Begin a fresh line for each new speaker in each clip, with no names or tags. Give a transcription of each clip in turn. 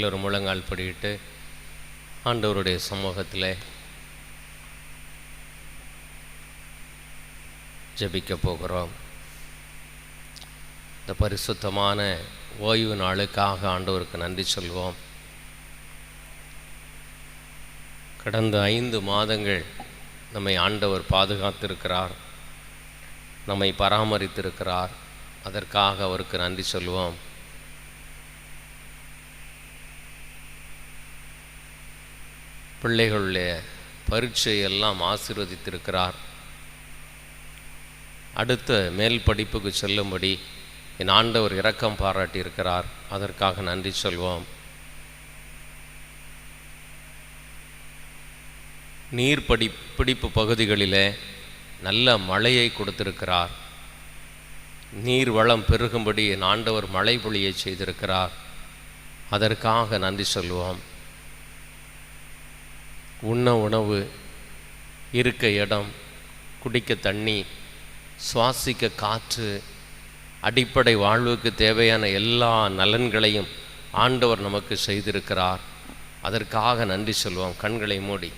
எல்லோரும் முழங்கால் படியிட்டு ஆண்டவருடைய சமூகத்தில் ஜெபிக்க போகிறோம். இந்த பரிசுத்தமான ஓய்வு நாளுக்காக ஆண்டவருக்கு நன்றி சொல்வோம். கடந்த 5 மாதங்கள் நம்மை ஆண்டவர் பாதுகாத்திருக்கிறார், நம்மை பராமரித்திருக்கிறார். அதற்காக அவருக்கு நன்றி சொல்வோம். பிள்ளைகளுடைய பரீட்சையெல்லாம் ஆசீர்வதித்திருக்கிறார். அடுத்த மேல் படிப்புக்கு செல்லும்படி என் ஆண்டவர் இரக்கம் பாராட்டியிருக்கிறார். அதற்காக நன்றி சொல்வோம். நீர் பிடிப்பு பகுதிகளிலே நல்ல மழையை கொடுத்திருக்கிறார். நீர் வளம் பெருகும்படி என் ஆண்டவர் மழை பொழியை செய்திருக்கிறார். அதற்காக நன்றி சொல்வோம். உண்ண உணவு, இருக்க இடம், குடிக்க தண்ணி, சுவாசிக்க காற்று, அடிப்படை வாழ்வுக்கு தேவையான எல்லா நலன்களையும் ஆண்டவர் நமக்கு செய்திருக்கிறார். அதற்காக நன்றி சொல்வோம். கண்களை மூடி,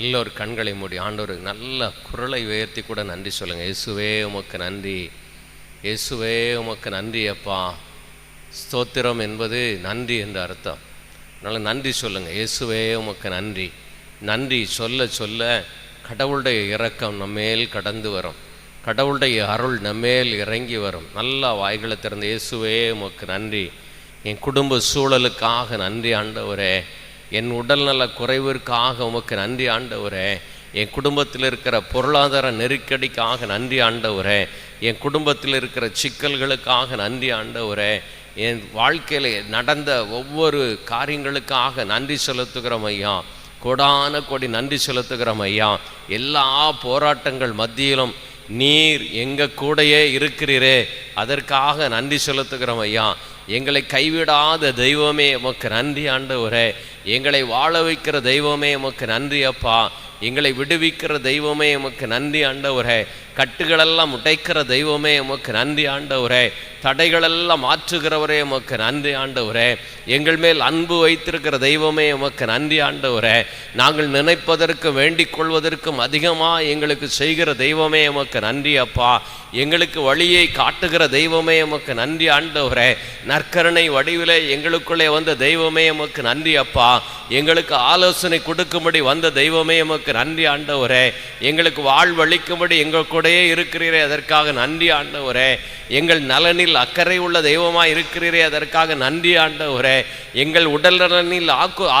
எல்லோரும் கண்களை மூடி ஆண்டவருக்கு நல்ல குரலை உயர்த்தி கூட நன்றி சொல்லுங்கள். இயேசுவே உமக்கு நன்றி, இயேசுவே உமக்கு நன்றி அப்பா. ஸ்தோத்திரம் என்பது நன்றி என்ற அர்த்தம். அதனால் நன்றி சொல்லுங்கள். இயேசுவே உமக்கு நன்றி. நன்றி சொல்ல சொல்ல கடவுளுடைய இரக்கம் நம்மேல் கடந்து வரும், கடவுளுடைய அருள் நம்மேல் இறங்கி வரும். நல்லா வாய்களை திறந்து இயேசுவே உமக்கு நன்றி. என் குடும்ப சூழலுக்காக நன்றி ஆண்டவரே. என் உடல்நல குறைவிற்காக உமக்கு நன்றி ஆண்டவரே. என் குடும்பத்தில் இருக்கிற பொருளாதார நெருக்கடிக்காக நன்றி ஆண்டவரே. என் குடும்பத்தில் இருக்கிற சிக்கல்களுக்காக நன்றி ஆண்டவரே. என் வாழ்க்கையில் நடந்த ஒவ்வொரு காரியங்களுக்காக நன்றி செலுத்துகிறோம் ஐயா. கோடான கோடி நன்றி செலுத்துகிறோம் ஐயா. எல்லா போராட்டங்கள் மத்தியிலும் நீர் எங்கள் கூடையே இருக்கிறீரே, அதற்காக நன்றி செலுத்துகிறோம் ஐயா. எங்களை கைவிடாத தெய்வமே உமக்கு நன்றி ஆண்டவரே. எங்களை வாழ வைக்கிற தெய்வமே உமக்கு நன்றி அப்பா. எங்களை விடுவிக்கிற தெய்வமே உமக்கு நன்றி ஆண்டவரே. கட்டுகளெல்லாம் உடைக்கிற தெய்வமே உமக்கு நன்றி ஆண்டவரே. தடைகளெல்லாம் மாற்றுகிறவரே உமக்கு நன்றி ஆண்டவரே. எங்கள் மேல் அன்பு வைத்திருக்கிற தெய்வமே உமக்கு நன்றி ஆண்டவரே. நாங்கள் நினைப்பதற்கும் வேண்டிக் கொள்வதற்கும் அதிகமாக எங்களுக்கு செய்கிற தெய்வமே உமக்கு நன்றி அப்பா. எங்களுக்கு வழியை காட்டுகிற தெய்வமே உமக்கு நன்றி ஆண்டவரே. நற்கருணை வடிவிலே எங்களுக்குள்ளே வந்த தெய்வமே உமக்கு நன்றி அப்பா. எங்களுக்கு ஆலோசனை கொடுக்கும்படி வந்த தெய்வமே உமக்கு நன்றி ஆண்டவரே. எங்களுக்கு வாழ்வழிக்கும்படி எங்கள் கூடயே இருக்கிறீரே, அதற்காக நன்றி ஆண்டவரே. எங்கள் நலனில் அக்கறை உள்ள தெய்வமாக இருக்கிறீரே, அதற்காக நன்றி ஆண்டவரே. எங்கள் உடல் நலனில்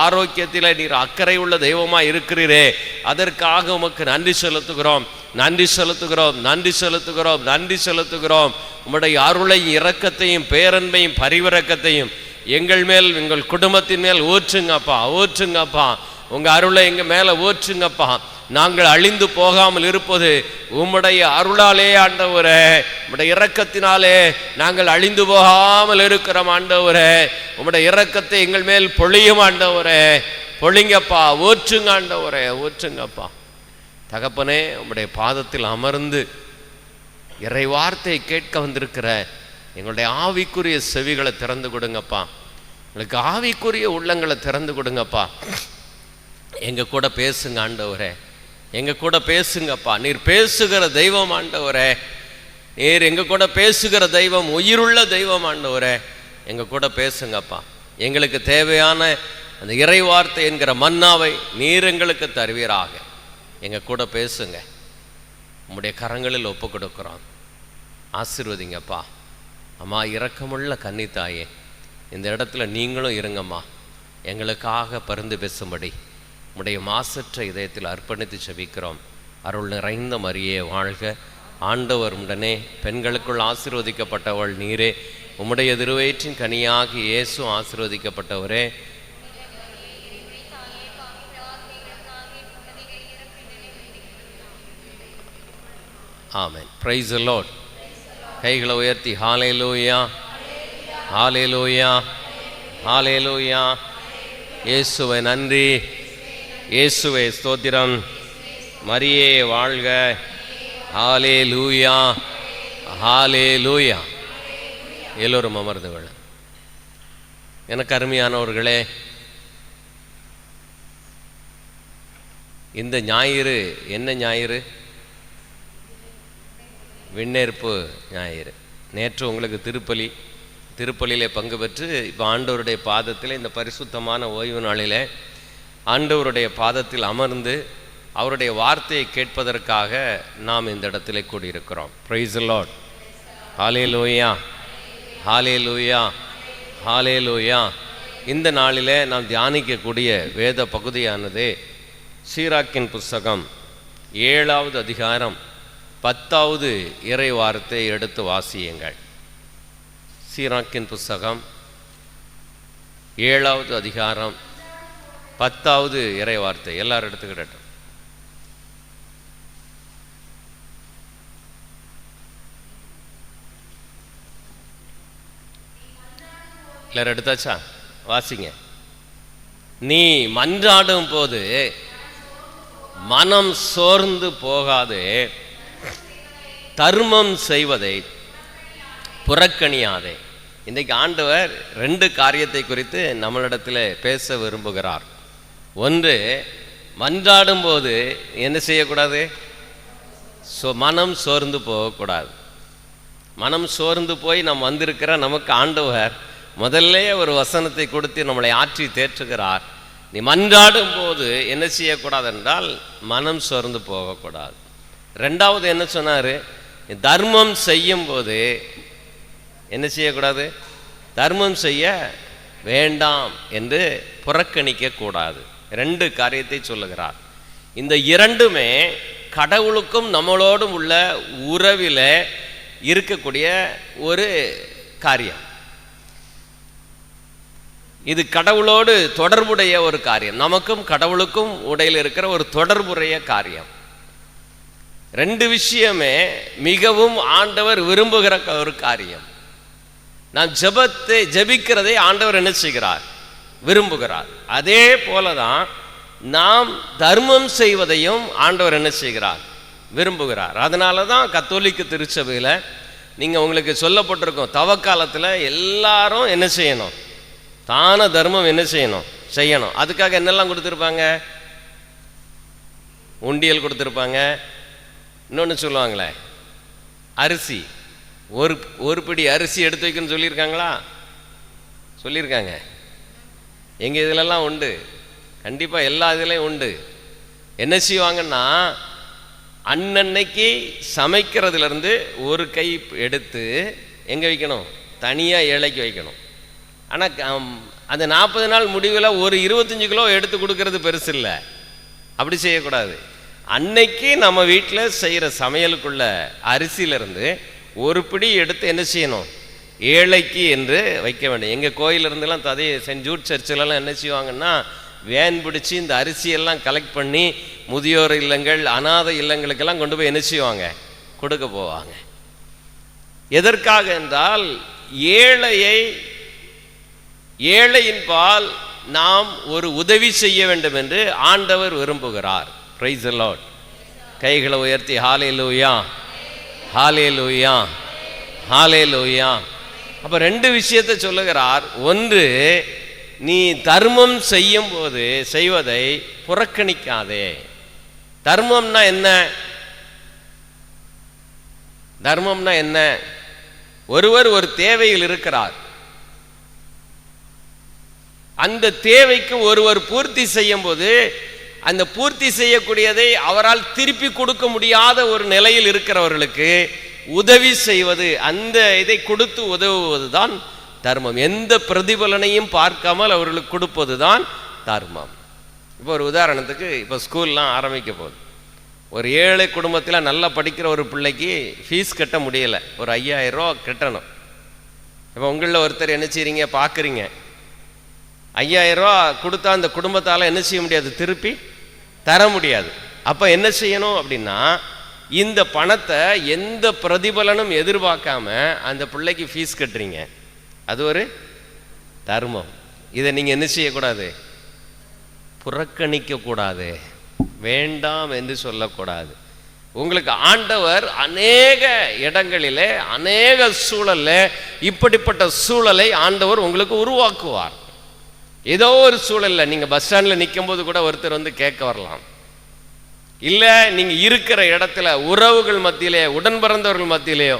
ஆரோக்கியத்தில் நீர் அக்கறை உள்ள தெய்வமாக இருக்கிறீரே, அதற்காக உமக்கு நன்றி செலுத்துகிறோம், நன்றி செலுத்துகிறோம், நன்றி செலுத்துகிறோம், நன்றி செலுத்துகிறோம். உம்முடைய அருளை, இரக்கத்தையும், பேரன்பையும், பரிவிரக்கத்தையும் எங்கள் மேல், எங்கள் குடும்பத்தின் மேல் ஊற்றுங்கப்பா, ஊற்றுங்கப்பா. உங்கள் அருளை எங்கள் மேலே ஊற்றுங்கப்பா. நாங்கள் அழிந்து போகாமல் இருப்பது உம்முடைய அருளாலே ஆண்டவரே. உம்முடைய இரக்கத்தினாலே நாங்கள் அழிந்து போகாமல் இருக்கிறோம் ஆண்டவரே. உம்முடைய இரக்கத்தை எங்கள் மேல் பொழியும் ஆண்டவரே. பொழிங்கப்பா, ஊற்றுங்க ஆண்டவரே, ஊற்றுங்கப்பா. தகப்பனே, உம்முடைய பாதத்தில் அமர்ந்து இறை வார்த்தையை கேட்க வந்திருக்கிற எங்களுடைய ஆவிக்குரிய செவிகளை திறந்து கொடுங்கப்பா. எங்களுக்கு ஆவிக்குரிய உள்ளங்களை திறந்து கொடுங்கப்பா. எங்கள் கூட பேசுங்க ஆண்டவரே, எங்கள் கூட பேசுங்கப்பா. நீர் பேசுகிற தெய்வம் ஆண்டவரே. நீர் எங்கள் கூட பேசுகிற தெய்வம், உயிருள்ள தெய்வம் ஆண்டவரே. எங்கள் கூட பேசுங்கப்பா. எங்களுக்கு தேவையான அந்த இறை வார்த்தை என்கிற மன்னாவை நீர் எங்களுக்கு தருவீராக. எங்கள் கூட பேசுங்க. உம்முடைய கரங்களில் ஒப்பு கொடுக்குறோம். ஆசீர்வதிங்கப்பா. அம்மா, இரக்கமுள்ள கன்னித்தாயே, இந்த இடத்துல நீங்களும் இருங்கம்மா. எங்களுக்காக பரிந்து பேசும்படி உம்முடைய மாசற்ற இதயத்தில் அர்ப்பணித்து செபிக்கிறோம். அருள் நிறைந்த மரியே வாழ்க. ஆண்டவர் உடனே பெண்களுக்குள் ஆசீர்வதிக்கப்பட்டவள் நீரே. உம்முடைய திருவயிற்றின் கனியாகி இயேசு ஆசீர்வதிக்கப்பட்டவரே. ஆமென். Praise the lord. கைகளை உயர்த்தி ஹல்லேலூயா, ஹல்லேலூயா, ஹல்லேலூயா. இயேசுவே நன்றி, இயேசுவே ஸ்தோத்திரம், மரியே வாழ்க. ஹல்லேலூயா, ஹல்லேலூயா. எல்லோரும் அமர்ந்து கொள்ள. எனக்கு அருமையானவர்களே, இந்த ஞாயிறு என்ன ஞாயிறு? விண்ணேற்பு ஞாயிறு. நேற்று உங்களுக்கு திருப்பலியிலே பங்கு பெற்று இப்போ ஆண்டவருடைய பாதத்தில் இந்த பரிசுத்தமான ஓய்வு நாளில் ஆண்டவருடைய பாதத்தில் அமர்ந்து அவருடைய வார்த்தையை கேட்பதற்காக நாம் இந்த இடத்துல கூடியிருக்கிறோம். Price the Lord. ஹல்லேலூயா, ஹல்லேலூயா, ஹல்லேலூயா. இந்த நாளிலே நாம் தியானிக்கக்கூடிய வேத பகுதியானது சீராக்கின் புஸ்தகம் 7வது அதிகாரம் 10வது இறை வார்த்தையை எடுத்து வாசியுங்கள். சீராக்கின் புஸ்தகம் 7வது அதிகாரம் 10வது இறை வார்த்தை. எல்லாரும் எடுத்துக்கிட்டோம். எல்லாரும் எடுத்தாச்சா? வாசிங்க. நீ மன்றாடும் போது மனம் சோர்ந்து போகாதே, தர்மம் செய்வதை புறக்கணியாதே. இன்றைக்கு ஆண்டவர் 2 காரியத்தை குறித்து நம்மளிடத்தில் பேச விரும்புகிறார். ஒன்று, மன்றாடும் போது என்ன செய்யக்கூடாது? மனம் சோர்ந்து போகக்கூடாது. மனம் சோர்ந்து போய் நாம் வந்திருக்கிற நமக்கு ஆண்டவர் முதல்ல ஒரு வசனத்தை கொடுத்து நம்மளை ஆற்றி தேற்றுகிறார். நீ மன்றாடும் போது என்ன செய்யக்கூடாது என்றால் மனம் சோர்ந்து போகக்கூடாது. 2வது என்ன சொன்னார்? தர்மம் செய்யும் போது என்ன செய்யக்கூடாது? தர்மம் செய்ய வேண்டாம் என்று புறக்கணிக்க கூடாது. 2 காரியத்தை சொல்லுகிறார். இந்த 2மே கடவுளுக்கும் நம்மளோடும் உள்ள உறவில் இருக்கக்கூடிய ஒரு காரியம். இது கடவுளோடு தொடர்புடைய ஒரு காரியம். நமக்கும் கடவுளுக்கும் இடையில் இருக்கிற ஒரு தொடர்புடைய காரியம். 2 விஷயமே மிகவும் ஆண்டவர் விரும்புகிற ஒரு காரியம். நாம் ஜெபிக்கிறதை ஆண்டவர் என்ன செய்கிறார்? விரும்புகிறார். அதே போலதான் நாம் தர்மம் செய்வதையும் ஆண்டவர் என்ன செய்கிறார்? விரும்புகிறார். அதனால தான் கத்தோலிக்க திருச்சபையில் நீங்கள் உங்களுக்கு சொல்லப்பட்டிருக்கோம், தவக்காலத்தில் எல்லாரும் என்ன செய்யணும்? தான தர்மம் என்ன செய்யணும். அதுக்காக என்னெல்லாம் கொடுத்துருப்பாங்க? உண்டியல் கொடுத்துருப்பாங்க. இன்னொன்று சொல்லுவாங்களே, அரிசி, ஒரு பிடி அரிசி எடுத்து வைக்கணும்னு சொல்லியிருக்காங்களா? சொல்லியிருக்காங்க. எங்கள் இதிலெல்லாம் உண்டு, கண்டிப்பாக எல்லா இதுலேயும் உண்டு. என்ன செய்வாங்கன்னா, அன்னன்னைக்கு சமைக்கிறதுலேருந்து ஒரு கை எடுத்து எங்கே வைக்கணும்? தனியாக ஏழைக்கு வைக்கணும். ஆனால் அந்த 40 நாள் முடிவில் ஒரு 25 கிலோ எடுத்து கொடுக்கறது பெருசு இல்லை. அப்படி செய்யக்கூடாது. அன்னைக்கு நம்ம வீட்டில் செய்கிற சமையலுக்குள்ள அரிசியிலேருந்து ஒரு பிடி எடுத்து என்ன செய்யணும்? ஏழைக்கு என்று வைக்க வேண்டும். எங்கள் கோயிலிருந்துலாம் சென்ட் ஜூட் சர்ச்சிலலாம் என்ன செய்வாங்கன்னா, வேன் பிடிச்சி இந்த அரிசியெல்லாம் கலெக்ட் பண்ணி முதியோர் இல்லங்கள், அநாத இல்லங்களுக்கெல்லாம் கொண்டு போய் என்ன செய்வாங்க? கொடுக்க போவாங்க. எதற்காக என்றால், ஏழையின் பால் நாம் ஒரு உதவி செய்ய வேண்டும் என்று ஆண்டவர் விரும்புகிறார். Price the lord. கைகளை உயர்த்தி ஹல்லேலூயா, ஹல்லேலூயா, ஹல்லேலூயா. அப்போ 2 விஷயத்தை சொல்லுகிறார். ஒன்று, நீ தர்மம் செய்யும் போது செய்வதை புறக்கணிக்காதே. தர்மம்னா என்ன? தர்மம்னா என்ன? ஒருவர் ஒரு தேவையில் இருக்கிறார். அந்த தேவைக்கு ஒருவர் பூர்த்தி செய்யும் போது அந்த பூர்த்தி செய்யக்கூடியதை அவரால் திருப்பி கொடுக்க முடியாத ஒரு நிலையில் இருக்கிறவர்களுக்கு உதவி செய்வது, அந்த இதை கொடுத்து உதவுவது தான் தர்மம். எந்த பிரதிபலனையும் பார்க்காமல் அவர்களுக்கு கொடுப்பது தான் தர்மம். இப்போ ஒரு உதாரணத்துக்கு, இப்போ ஸ்கூல்லாம் ஆரம்பிக்க போகுது. ஒரு ஏழை குடும்பத்தில் நல்லா படிக்கிற ஒரு பிள்ளைக்கு ஃபீஸ் கட்ட முடியலை, ஒரு 5000 ரூபா கட்டணும். இப்போ உங்களில் ஒருத்தர் என்ன செய்றீங்க? பார்க்குறீங்க, 5000 ரூபா கொடுத்தா அந்த குடும்பத்தால் என்ன செய்ய முடியாது? திருப்பி தர முடியாது. அப்போ என்ன செய்யணும் அப்படின்னா, இந்த பணத்தை எந்த பிரதிபலனும் எதிர்பார்க்காம அந்த பிள்ளைக்கு ஃபீஸ் கட்டுறீங்க, அது ஒரு தர்மம். இதை நீங்கள் என்ன செய்யக்கூடாது? புறக்கணிக்க கூடாது, வேண்டாம் என்று சொல்லக்கூடாது. உங்களுக்கு ஆண்டவர் அநேக இடங்களிலே அநேக சூழல்ல இப்படிப்பட்ட சூழலை ஆண்டவர் உங்களுக்கு உருவாக்குவார். ஏதோ ஒரு சூழல்ல நீங்க பஸ் ஸ்டாண்ட்ல நிற்கும் போது கூட ஒருத்தர் வந்து கேட்க வரலாம், இல்ல நீங்க இருக்கிற இடத்துல உறவுகள் மத்தியிலே உடன் பிறந்தவர்கள் மத்தியிலேயோ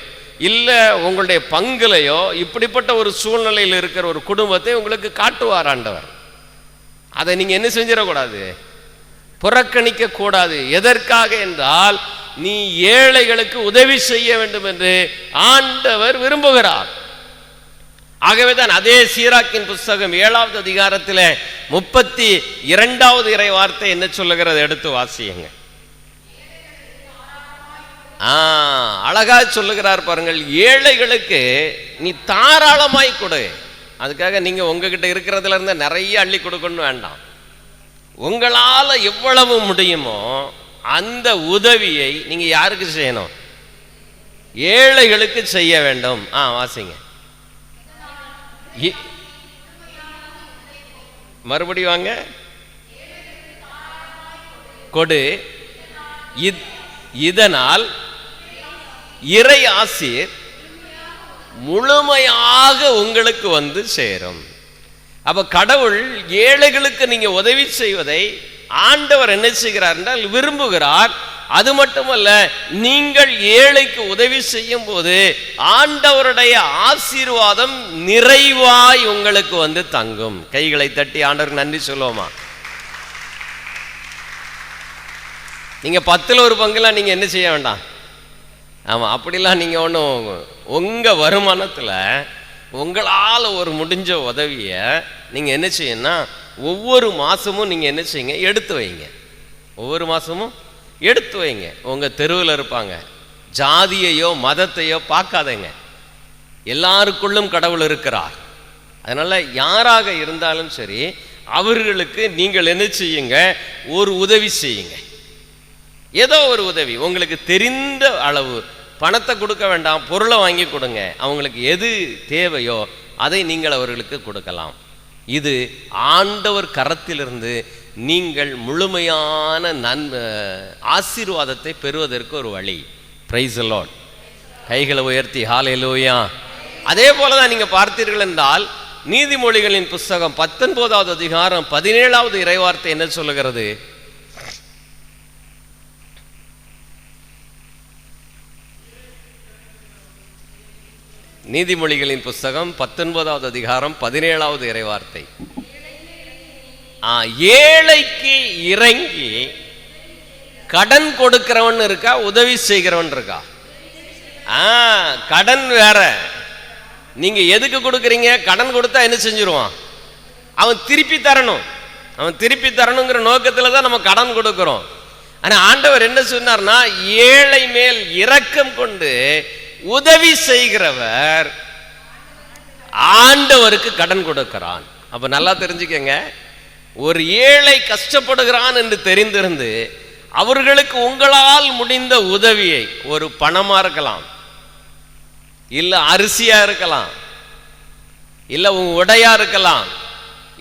இல்ல உங்களுடைய பங்குலையோ இப்படிப்பட்ட ஒரு சூழ்நிலையில் இருக்கிற ஒரு குடும்பத்தை உங்களுக்கு காட்டுவார் ஆண்டவர். அதை நீங்க என்ன செஞ்சிடக்கூடாது, புறக்கணிக்க கூடாது. எதற்காக என்றால் நீ ஏழைகளுக்கு உதவி செய்ய வேண்டும் என்று ஆண்டவர் விரும்புகிறார். ஆகவேதான் அதே சீராக்கின் புஸ்தகம் 7வது அதிகாரத்தில் 32வது இறை வார்த்தை என்ன சொல்லுகிறது, எடுத்து வாசியுங்க. அழகா சொல்லுகிறார் பாருங்கள், ஏழைகளுக்கு நீ தாராளமாய் கொடு. அதுக்காக நீங்க உங்ககிட்ட இருக்கிறதுல இருந்து நிறைய அள்ளி கொடுக்கணும் வேண்டாம். உங்களால எவ்வளவு முடியுமோ அந்த உதவியை நீங்க யாருக்கு செய்யணும், ஏழைகளுக்கு செய்ய வேண்டும். வாசிங்க, மறுபடி வாங்க, கொடு, இதனால் இறை ஆசீர் முழுமையாக உங்களுக்கு வந்து சேரும். அப்ப கடவுள் ஏழைகளுக்கு நீங்க உதவி செய்வதை ஆண்டவர் என்ன செய்கிறார் என்றால் விரும்புகிறார். அது மட்டுமல்ல, நீங்கள் ஏழைக்கு உதவி செய்யும் போது ஆண்டவருடைய ஆசீர்வாதம் நிறைவாய் உங்களுக்கு வந்து தங்கும். கைகளை தட்டி ஆண்டவருக்கு நன்றி சொல்லுவோமா? நீங்க 10ல் 1 பங்குலாம் நீங்க என்ன செய்ய வேண்டாம். ஆமா, அப்படிலாம் நீங்க ஒன்றும் உங்க வருமானத்துல உங்களால் ஒரு முடிஞ்ச உதவிய நீங்க என்ன செய்யணும்னா ஒவ்வொரு மாசமும் நீங்க என்ன செய்யுங்க, எடுத்து வைங்க. ஒவ்வொரு மாசமும் எடுத்து வைங்க. உங்க தெருவில் இருப்பாங்க, ஜாதியையோ மதத்தையோ பார்க்காதங்க. எல்லாருக்குள்ளும் கடவுள் இருக்கிறார். அதனால யாராக இருந்தாலும் சரி, அவர்களுக்கு நீங்கள் என்ன செய்யுங்க, ஒரு உதவி செய்யுங்க. ஏதோ ஒரு உதவி, உங்களுக்கு தெரிந்த அளவு பணத்தை கொடுக்க வேண்டாம், பொருளை வாங்கி கொடுங்க. அவங்களுக்கு எது தேவையோ அதை நீங்கள் அவர்களுக்கு கொடுக்கலாம். இது ஆண்டவர் கரத்திலிருந்து நீங்கள் முழுமையான ஆசீர்வாதத்தை பெறுவதற்கு ஒரு வழி. Price the lord. கைகளை உயர்த்தி ஹல்லேலூயா. அதே போலதான் நீங்க பார்த்தீர்கள் என்றால் நீதிமொழிகளின் புஸ்தகம் 19வது அதிகாரம் 17வது இறைவார்த்தை என்ன சொல்லுகிறது? நீதிமொழிகளின் புஸ்தகம் 19வது அதிகாரம் 17வது இறைவார்த்தை. ஏழைக்கு இறங்கி கடன் கொடுக்கிறவன் இருக்கா, உதவி செய்கிறவன் இருக்கா? கடன் வேற. நீங்க எதுக்கு கொடுக்குறீங்க? கடன் கொடுத்தா என்ன செஞ்சிருவான், அவன் திருப்பி தரணும். அவன் திருப்பி தரணுங்கிற நோக்கத்துல தான் நம்ம கடன் கொடுக்கிறோம். ஆனா ஆண்டவர் என்ன சொன்னார்னா, ஏழை மேல் இரக்கம் கொண்டு உதவி செய்கிறவர் ஆண்டவருக்கு கடன் கொடுக்கிறான். அப்ப நல்லா தெரிஞ்சுக்கங்க, ஒரு ஏழை கஷ்டப்படுகிறான் என்று தெரிந்திருந்து அவர்களுக்கு உங்களால் முடிந்த உதவியை, ஒரு பணமா இருக்கலாம், இல்ல அரிசியா இருக்கலாம், இல்ல உங்க உடையா இருக்கலாம்,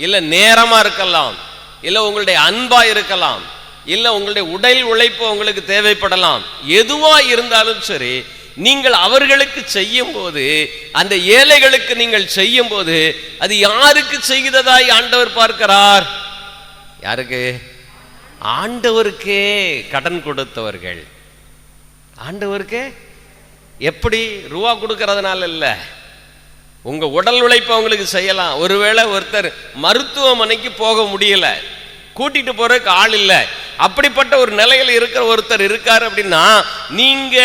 இல்ல நேரமா இருக்கலாம், இல்ல உங்களுடைய அன்பா இருக்கலாம், இல்ல உங்களுடைய உடல் உழைப்பு உங்களுக்கு தேவைப்படலாம். எதுவா இருந்தாலும் சரி, நீங்கள் அவர்களுக்கு செய்யும் போது, அந்த ஏழைகளுக்கு நீங்கள் செய்யும் போது, அது யாருக்கு செய்கிறதாய் ஆண்டவர் பார்க்கிறார்? யாருக்கு? ஆண்டவருக்கே கடன் கொடுத்தவர்கள். ஆண்டவருக்கே. எப்படி? ரூபா கொடுக்கறதுனால இல்ல, உங்க உடல் உழைப்பு அவங்களுக்கு செய்யலாம். ஒருவேளை ஒருத்தர் மருத்துவமனைக்கு போக முடியல, கூட்டிட்டு போறதுக்கு ஆள் இல்லை, அப்படிப்பட்ட ஒரு நிலையில் இருக்கிற ஒருத்தர் இருக்காரு அப்படின்னா, நீங்க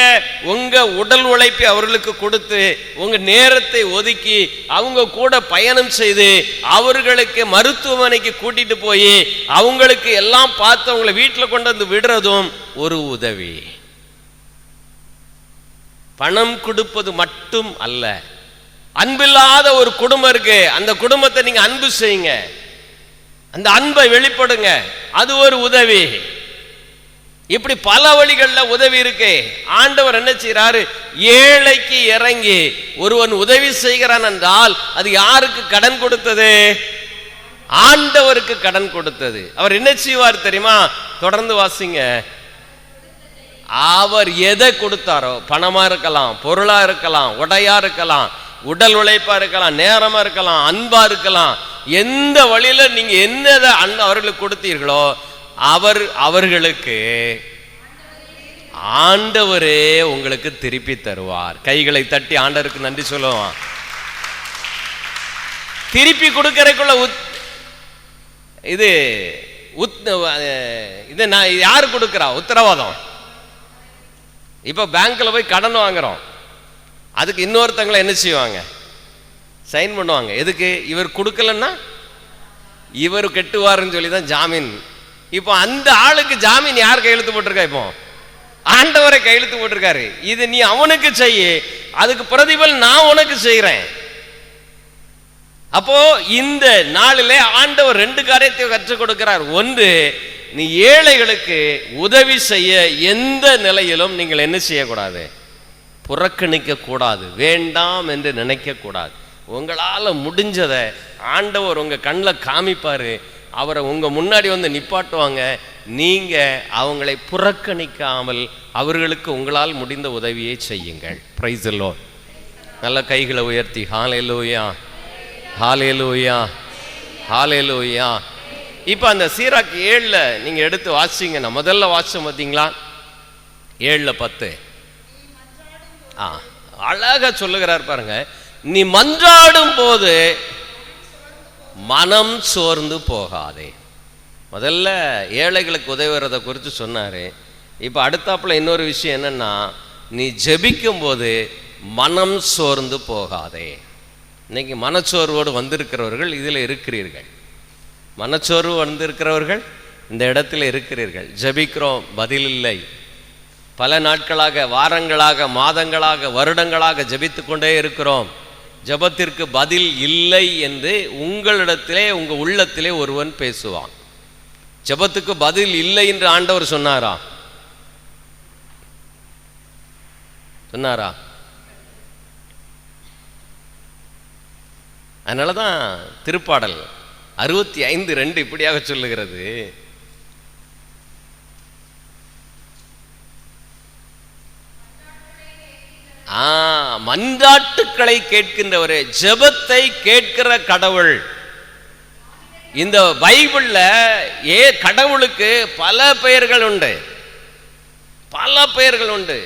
உங்க உடல் உழைப்பை அவர்களுக்கு கொடுத்து, உங்க நேரத்தை ஒதுக்கி அவங்க கூட பயணம் செய்து அவர்களுக்கு மருத்துவமனைக்கு கூட்டிட்டு போய் அவங்களுக்கு எல்லாம் பார்த்து அவங்களை வீட்டில் கொண்டு வந்து விடுறதும் ஒரு உதவி. பணம் கொடுப்பது மட்டும் அல்ல. அன்பில்லாத ஒரு குடும்பம் இருக்கு, அந்த குடும்பத்தை நீங்க அன்பு செய்யுங்க, அந்த அன்பை வெளிப்படுங்க, அது ஒரு உதவி. இப்படி பல வழிகளில் உதவி இருக்கு. ஆண்டவர் என்ன செய்யறாரு? ஏழைக்கு இறங்கி ஒருவன் உதவி செய்கிறான் என்றால் அது யாருக்கு கடன் கொடுத்தது? ஆண்டவருக்கு கடன் கொடுத்தது. அவர் என்ன செய்வார் தெரியுமா? தொடர்ந்து வாசிங்க. அவர் எதை கொடுத்தாரோ, பணமா இருக்கலாம், பொருளா இருக்கலாம், உடையா இருக்கலாம், உடல் உழைப்பா இருக்கலாம், நேரமா இருக்கலாம், அன்பா இருக்கலாம், எந்த வழியில நீங்க என்னதை அவர்களுக்கு கொடுத்தீர்களோ அவர்களுக்கு ஆண்டவரே உங்களுக்கு திருப்பி தருவார். கைகளை தட்டி ஆண்டவருக்கு நன்றி சொல்லுவான். திருப்பி கொடுக்கறதுக்குள்ள இது நான் யாரு கொடுக்கிறா உத்தரவாதம்? இப்ப பேங்க்ல போய் கடன் வாங்குறோம், அதுக்கு இன்னொருத்தங்களை என்ன செய்வாங்க? சைன் பண்ணுவாங்க. எதுக்கு? இவர் கொடுக்கலன்னா இவர் கெட்டுவாருன்னு சொல்லி தான் ஜாமீன். இப்போ அந்த ஆளுக்கு ஜாமீன் யார் கையெழுத்து போட்டிருக்கா? இப்போ ஆண்டவரை கையெழுத்து போட்டிருக்காரு. இது நீ அவனுக்கு செய்ய, அதுக்கு பிரதிபலன் நான் உனக்கு செய்கிறேன். அப்போ இந்த நாளிலே ஆண்டவர் 2 காரியத்தை கற்றுக் கொடுக்கிறார். ஒன்று, நீ ஏழைகளுக்கு உதவி செய்ய எந்த நிலையிலும் நீங்கள் என்ன செய்யக்கூடாது? புறக்கணிக்க கூடாது, வேண்டாம் என்று நினைக்க கூடாது. உங்களால் முடிஞ்சதை ஆண்டவர் உங்க கண்ணில் காமிப்பாரு, அவரை உங்க முன்னாடி வந்து நிப்பாட்டுவாங்க. நீங்க அவங்களை புறக்கணிக்காமல் அவர்களுக்கு உங்களால் முடிந்த உதவியை செய்யுங்கள். Price the Lord. நல்ல கைகளை உயர்த்தி ஹல்லேலூயா, ஹல்லேலூயா, ஹல்லேலூயா. இப்போ அந்த சீராக் 7ல் நீங்க எடுத்து வாசிங்கன்னா, முதல்ல வாசிச்சோம் பார்த்தீங்களா? 7:10 அழகா சொல்லுகிறார் பாருங்க. நீ மன்றாடும் போது மனம் சோர்ந்து போகாதே. முதல்ல ஏழைகளுக்கு உதவுறதை குறித்து சொன்னாரு. இப்போ அடுத்தாப்புல இன்னொரு விஷயம் என்னன்னா, நீ ஜெபிக்கும் போது மனம் சோர்ந்து போகாதே. இன்னைக்கு மனச்சோர்வோடு வந்திருக்கிறவர்கள் இதில் இருக்கிறீர்கள். மனச்சோர்வு வந்திருக்கிறவர்கள் இந்த இடத்துல இருக்கிறீர்கள். ஜெபிக்கிறோம், பதில் இல்லை. பல நாட்களாக, வாரங்களாக, மாதங்களாக, வருடங்களாக ஜெபித்து கொண்டே இருக்கிறோம். ஜெபத்திற்கு பதில் இல்லை என்று உங்களிடத்திலே, உங்க உள்ளத்திலே ஒருவன் பேசுவான். ஜெபத்துக்கு பதில் இல்லை என்று ஆண்டவர் சொன்னாரா? சொன்னாரா? அதனாலதான் திருப்பாடல் 65:2 இப்படியாக சொல்லுகிறது. மன்றாட்டுக்களை கேட்கின்றவரே, ஜெபத்தை கேட்கிற கடவுள். இந்த பைபிள்ல கடவுளுக்கு பல பெயர்கள் உண்டு, பல பெயர்கள் உண்டு.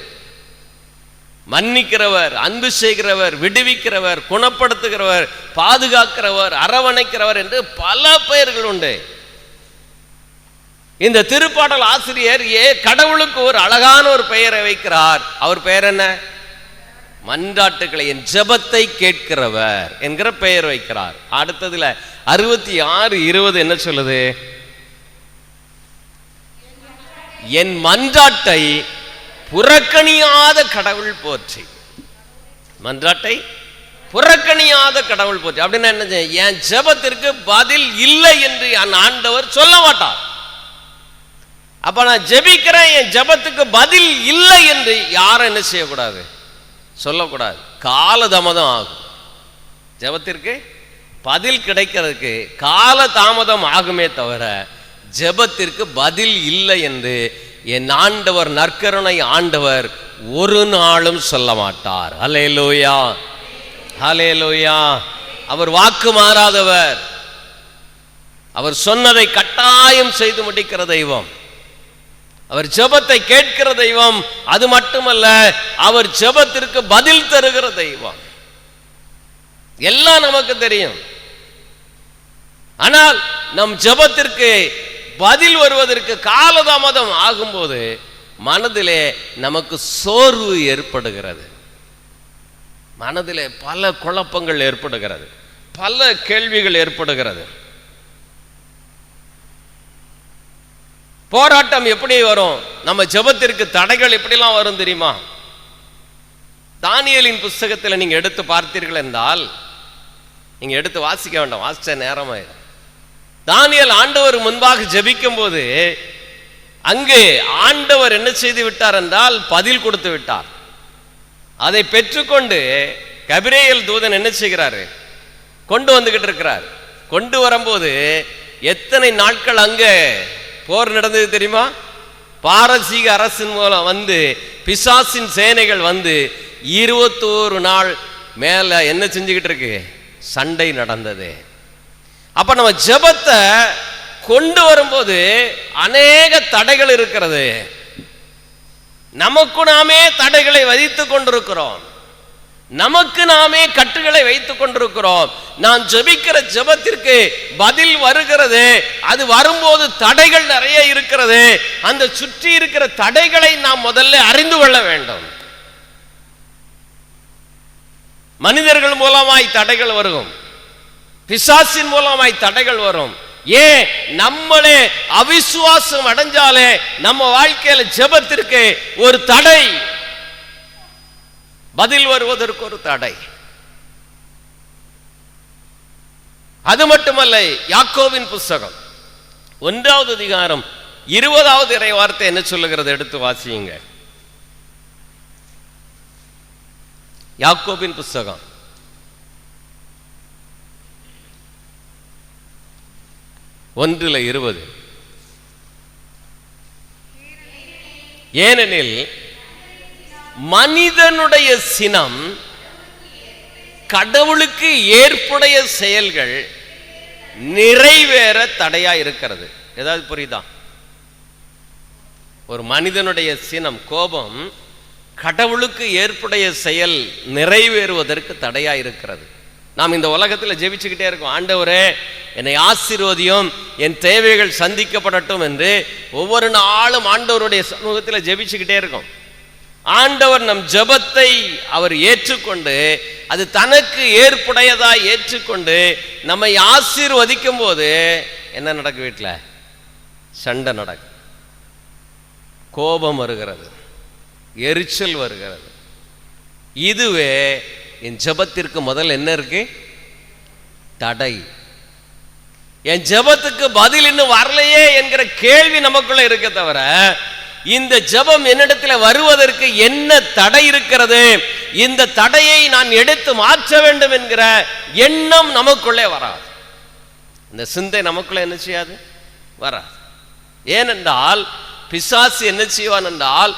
மன்னிக்கிறவர், அன்பு செய்கிறவர், விடுவிக்கிறவர், குணப்படுத்துகிறவர், பாதுகாக்கிறவர், அரவணைக்கிறவர் என்று பல பெயர்கள் உண்டு. இந்த திருப்பாடல் ஆசிரியர் கடவுளுக்கு ஒரு அழகான ஒரு பெயரை வைக்கிறார். அவர் பெயர் என்ன? மன்றாட்டுக்களை, என் ஜெபத்தை கேட்கிறவர் என்கிற பெயர் வைக்கிறார். அடுத்ததுல 66:20 என்ன சொல்லுது? என் மன்றாட்டை புறக்கணியாத கடவுள் போற்றி. மன்றாட்டை புறக்கணியாத கடவுள் போற்றி அப்படின்னா என்ன? என் ஜெபத்திற்கு பதில் இல்லை என்று என் ஆண்டவர் சொல்ல மாட்டார். அப்ப நான் ஜெபிக்கிறேன், என் ஜெபத்துக்கு பதில் இல்லை என்று யாரும் என்ன செய்யக்கூடாது? சொல்லக்கூடாது. காலதாமதம் ஆகும். ஜெபத்திற்கு பதில் கிடைக்கிறதுக்கு கால தாமதம் ஆகுமே தவிர ஜெபத்திற்கு பதில் இல்லை என்று என் ஆண்டவர், நற்கருணை ஆண்டவர் ஒரு நாளும் சொல்ல மாட்டார். ஹல்லேலூயா, ஹல்லேலூயா. அவர் வாக்கு மாறாதவர். அவர் சொன்னதை கட்டாயம் செய்து முடிக்கிற தெய்வம். அவர் ஜெபத்தை கேட்கிற தெய்வம். அது மட்டுமல்ல, அவர் ஜெபத்திற்கு பதில் தருகிற தெய்வம். எல்லாம் நமக்கு தெரியும். ஆனால் நம் ஜெபத்திற்கு பதில் வருவதற்கு காலதாமதம் ஆகும்போது மனதிலே நமக்கு சோர்வு ஏற்படுகிறது. மனதிலே பல குழப்பங்கள் ஏற்படுகிறது, பல கேள்விகள் ஏற்படுகிறது. போராட்டம் எப்படி வரும்? நம்ம ஜெபத்திற்கு தடைகள் எப்படிலாம் வரும் தெரியுமா? தானியேலின் புஸ்தகத்தில் நீங்க எடுத்து பார்த்தீர்கள் என்றால், நீங்க எடுத்து வாசிக்க வேண்டாம், வாசிச்ச நேரமாயிடும். தானியேல் ஆண்டவர் முன்பாக ஜெபிக்கும் போது அங்கு ஆண்டவர் என்ன செய்து விட்டார் என்றால் பதில் கொடுத்து விட்டார். அதை பெற்றுக்கொண்டு கபிரியேல் தூதன் என்ன செய்கிறாரு? கொண்டு வந்துகிட்டு இருக்கிறார். கொண்டு வரும்போது எத்தனை நாட்கள் அங்கே போர் நடந்தது தெரியுமா? பாரசீக அரசின் மூலம் வந்து பிசாசின் சேனைகள் வந்து 21 நாள் மேல என்ன செஞ்சுக்கிட்டு இருக்கு? சண்டை நடந்தது. அப்ப நம்ம ஜெபத்தை கொண்டு வரும்போது அநேக தடைகள் இருக்கிறது. நமக்கு நாமே தடைகளை விதித்துக் கொண்டிருக்கிறோம். நமக்கு நாமே கட்டுகளை வைத்துக் கொண்டிருக்கிறோம். நான் ஜெபிக்கிற ஜெபத்திற்கு பதில் வருகிறது. அது வரும்போது தடைகள் நிறைய இருக்கிறது. அந்த சுற்றி இருக்கிற தடைகளை நாம் முதல்ல அறிந்து கொள்ள வேண்டும். மனிதர்கள் மூலமாய் தடைகள் வரும், பிசாசின் மூலமாய் தடைகள் வரும். ஏன்? நம்மளே அவிசுவாசம் அடைஞ்சாலே நம்ம வாழ்க்கையில ஜெபத்திற்கு ஒரு தடை, பதில் வருவதற்கு ஒரு தடை. அது மட்டுமல்ல, யாக்கோபின் புஸ்தகம் 1வது அதிகாரம் 20வது இறை வார்த்தை என்ன சொல்லுகிறது? எடுத்து வாசியுங்க. யாக்கோபின் புஸ்தகம் 1:20. ஏனெனில் மனிதனுடைய சினம் கடவுளுக்கு ஏற்புடைய செயல்கள் நிறைவேற தடையா இருக்கிறது. ஏதாவது புரியுதா? ஒரு மனிதனுடைய சினம், கோபம் கடவுளுக்கு ஏற்புடைய செயல் நிறைவேறுவதற்கு தடையா இருக்கிறது. நாம் இந்த உலகத்தில் ஜெபிச்சுக்கிட்டே இருக்கோம், ஆண்டவரே என்னை ஆசீர்வதியும், என் தேவைகள் சந்திக்கப்படட்டும் என்று ஒவ்வொரு நாளும் ஆண்டவருடைய சமூகத்தில் ஜெபிச்சுக்கிட்டே இருக்கோம். ஆண்டவர் நம் ஜெபத்தை அவர் ஏற்றுக்கொண்டு அது தனக்கு ஏற்புடையதா ஏற்றுக்கொண்டு நம்மை ஆசீர்வதிக்கும் போது என்ன நடக்கும்? வீட்டில் சண்டை நடக்கும், கோபம் வருகிறது, எரிச்சல் வருகிறது. இதுவே என் ஜெபத்திற்கு முதல் என்ன இருக்கு? தடை. என் ஜெபத்துக்கு பதில் இன்னும் வரலையே என்கிற கேள்வி நமக்குள்ள இருக்க தவிர, இந்த ஜெபம் என்னிடத்தில் வருவதற்கு என்ன தடை இருக்கிறது, இந்த தடையை நான் எடுத்து மாற்ற வேண்டும் என்கிற எண்ணம் நமக்குள்ளே வராது. இந்த சிந்தை நமக்குள்ள என்ன செய்யாது? வராது. ஏனென்றால் பிசாசு என்ன செய்வான் என்றால்,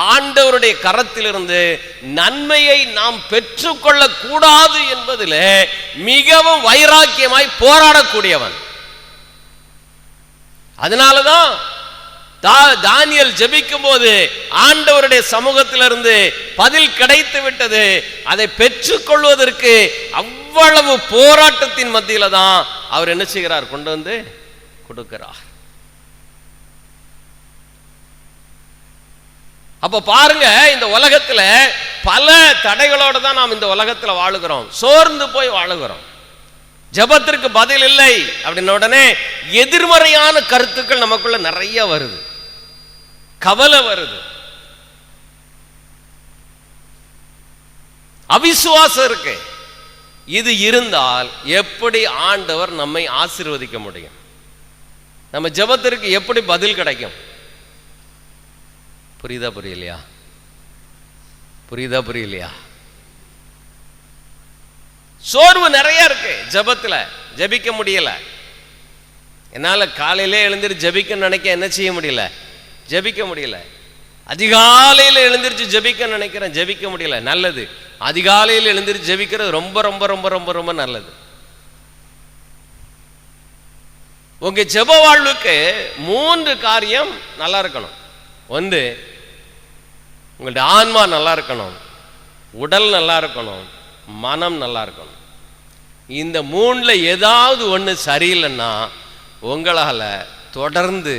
ஆண்டவருடைய கரத்திலிருந்து நன்மையை நாம் பெற்றுக்கொள்ள கூடாது என்பதில் மிகவும் வைராக்கியமாய் போராடக்கூடியவன். அதனாலதான் தானியேல் ஜெபிக்கும் போது ஆண்டவருடைய சமூகத்திலிருந்து பதில் கிடைத்து விட்டது. அதை பெற்றுக்கொள்வதற்கு அவ்வளவு போராட்டத்தின் மத்தியில தான் அவர் என்ன செய்கிறார்? கொண்டு வந்து கொடுக்கிறார். அப்ப பாருங்க, இந்த உலகத்துல பல தடைகளோட தான் நாம் இந்த உலகத்துல வாழுகிறோம். சோர்ந்து போய் வாழுகிறோம். ஜெபத்திற்கு பதில் இல்லை அப்படின்ன உடனே எதிர்மறையான கருத்துக்கள் நமக்குள்ள நிறைய வருது, கவலை வருது, அவிசுவாசம் இருக்கு. இது இருந்தால் எப்படி ஆண்டவர் நம்மை ஆசீர்வதிக்க முடியும்? நம்ம ஜெபத்திற்கு எப்படி பதில் கிடைக்கும்? புரியுதா புரியலையா? புரியுதா புரியலையா? சோர்வு நிறைய இருக்கு ஜெபத்துல, ஜெபிக்க முடியல. என்னால காலையிலே எழுந்திருச்சு ஜெபிக்க நினைக்க என்ன செய்ய முடியல? ஜெபிக்க முடியல. அதிகாலையில் எழுந்திருச்சு ஜெபிக்க நினைக்கிறேன், ஜெபிக்க முடியல. நல்லது, அதிகாலையில் எழுந்திருச்சு ஜெபிக்கிறது ரொம்ப ரொம்ப ரொம்ப ரொம்ப ரொம்ப நல்லது. உங்க ஜெப வாழ்வுக்கு 3 காரியம் நல்லா இருக்கணும். ஒன்று, உங்களுடைய ஆன்மா நல்லா இருக்கணும், உடல் நல்லா இருக்கணும், மனம் நல்லா இருக்கணும். இந்த 3ல ஏதாவது ஒன்று சரியில்லைன்னா உங்களால் தொடர்ந்து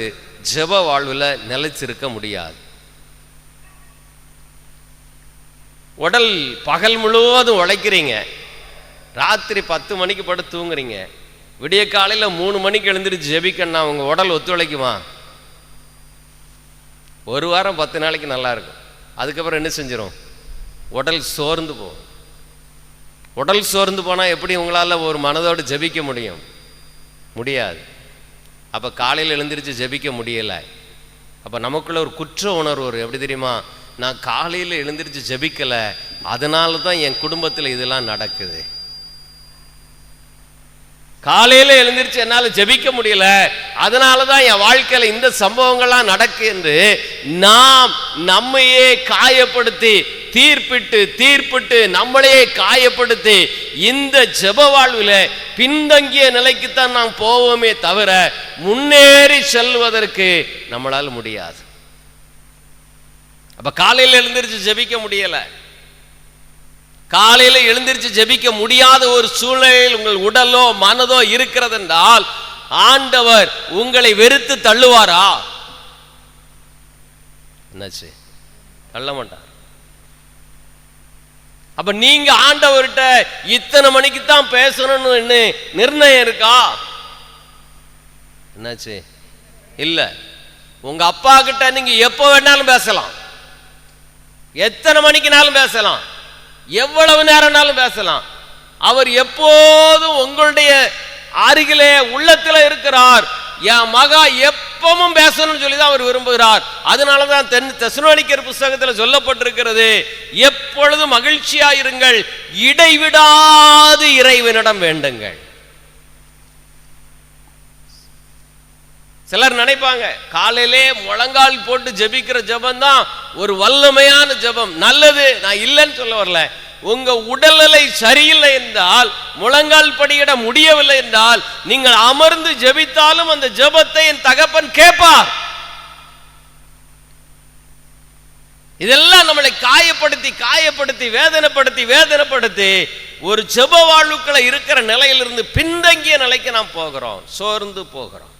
ஜெப வாழ்வில் நிலைச்சிருக்க முடியாது. உடல் பகல் முழுவதும் உழைக்கிறீங்க, ராத்திரி 10 மணிக்கு படுத்து தூங்குறீங்க, விடிய காலையில் 3 மணிக்கு எழுந்திரிச்சு ஜெபிக்கன்னா உங்கள் உடல் ஒத்துழைக்குமா? ஒரு வாரம் 10 நாளைக்கு நல்லா இருக்கும். அதுக்கப்புறம் என்ன செஞ்சிடும்? உடல் சோர்ந்து போகும். உடல் சோர்ந்து போனால் எப்படி உங்களால் ஒரு மனதோடு ஜெபிக்க முடியும்? முடியாது. அப்போ காலையில் எழுந்திரிச்சு ஜெபிக்க முடியலை. அப்போ நமக்குள்ள ஒரு குற்ற உணர்வு வரும். எப்படி தெரியுமா? நான் காலையில் எழுந்திரிச்சு ஜெபிக்கலை, அதனால தான் என் குடும்பத்தில் இதெல்லாம் நடக்குது. காலையில எழுந்திருச்சு என்னால ஜெபிக்க முடியல, அதனாலதான் என் வாழ்க்கையில இந்த சம்பவங்கள்லாம் நடக்கு என்று நாம் நம்மையே காயப்படுத்தி தீர்ப்பிட்டு நம்மளையே காயப்படுத்தி இந்த ஜெப வாழ்வில் பின்தங்கிய நிலைக்குத்தான் நாம் போவோமே தவிர முன்னேறி செல்வதற்கு நம்மளால முடியாது. அப்ப காலையில எழுந்திருச்சு ஜெபிக்க முடியல, காலையில எழுந்திருச்சு ஜெபிக்க முடியாத ஒரு சூழ்நிலையில் உங்கள் உடலோ மனதோ இருக்கிறது என்றால் ஆண்டவர் உங்களை வெறுத்து தள்ளுவாரா? என்னாச்சு? தள்ள மாட்டார். அப்ப நீங்க ஆண்டவர்கிட்ட இத்தனை மணிக்கு தான் பேசணும்னு நிர்ணயம் இருக்கா? என்னாச்சு? இல்ல. உங்க அப்பா கிட்ட நீங்க எப்ப வேணாலும் பேசலாம், எத்தனை மணிக்குனாலும் பேசலாம், எவ்வளவு நேரம்னாலும் பேசலாம். அவர் எப்போதும் உங்களுடைய அருகிலே உள்ளத்தில் இருக்கிறார். என் மகா எப்பவும் பேசணும்னு சொல்லிதான் அவர் விரும்புகிறார். அதனாலதான் தெசலோனிக்கர் புத்தகத்தில் சொல்லப்பட்டிருக்கிறது, எப்பொழுதும் மகிழ்ச்சியா இருங்கள், இடைவிடாது இறைவனிடம் வேண்டுங்கள். சிலர் நினைப்பாங்க காலையிலே முழங்கால் போட்டு ஜெபிக்கிற ஜெபம் தான் ஒரு வல்லமையான ஜெபம். நல்லது, நான் இல்லைன்னு சொல்ல வரல. உங்க உடல்நிலை சரியில்லை என்றால், முழங்கால் படியிட முடியவில்லை என்றால், நீங்கள் அமர்ந்து ஜெபித்தாலும் அந்த ஜெபத்தை என் தகப்பன் கேட்பார். இதெல்லாம் நம்மளை காயப்படுத்தி வேதனைப்படுத்தி ஒரு ஜெப வாழ்வுக்குள்ள இருக்கிற நிலையிலிருந்து பின்தங்கிய நிலைக்கு நாம் போகிறோம், சோர்ந்து போகிறோம்.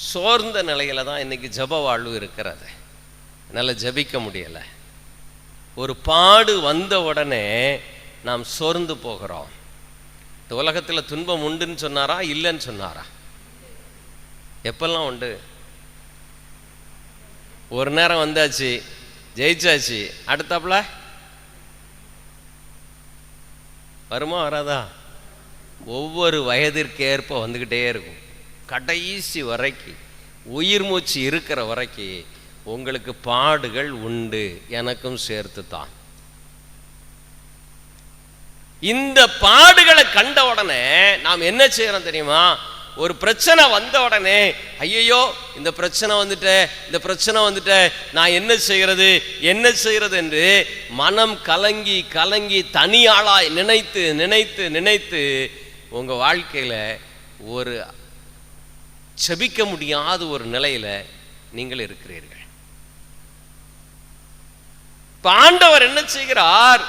சோர்ந்த நிலையில தான் இன்னைக்கு ஜெப வாழ்வு இருக்கிறது. என்னால ஜெபிக்க முடியல. ஒரு பாடு வந்த உடனே நாம் சோர்ந்து போகிறோம். இந்த உலகத்தில் துன்பம் உண்டுன்னு சொன்னாரா இல்லைன்னு சொன்னாரா? எப்பெல்லாம் உண்டு? ஒரு நேரம் வந்தாச்சு, ஜெயிச்சாச்சு, அடுத்தாப்புல வருமா வராதா? ஒவ்வொரு வயதிற்கு ஏற்ப வந்துக்கிட்டே இருக்கும். கடைசி வரைக்கும், உயிர் மூச்சு இருக்கிற வரைக்கும் உங்களுக்கு பாடுகள் உண்டு, எனக்கும் சேர்த்து தான். இந்த பாடுகளை கண்ட உடனே நாம் என்ன செய்யறோம் தெரியுமா? ஒரு பிரச்சனை வந்த உடனே ஐயோ இந்த பிரச்சனை வந்துட்ட நான் என்ன செய்யறது என்று மனம் கலங்கி தனியாளாய் நினைத்து உங்க வாழ்க்கையில ஒரு செபிக்க முடியாத ஒரு நிலையில நீங்கள் இருக்கிறீர்கள். ஆண்டவர் என்ன செய்கிறார்?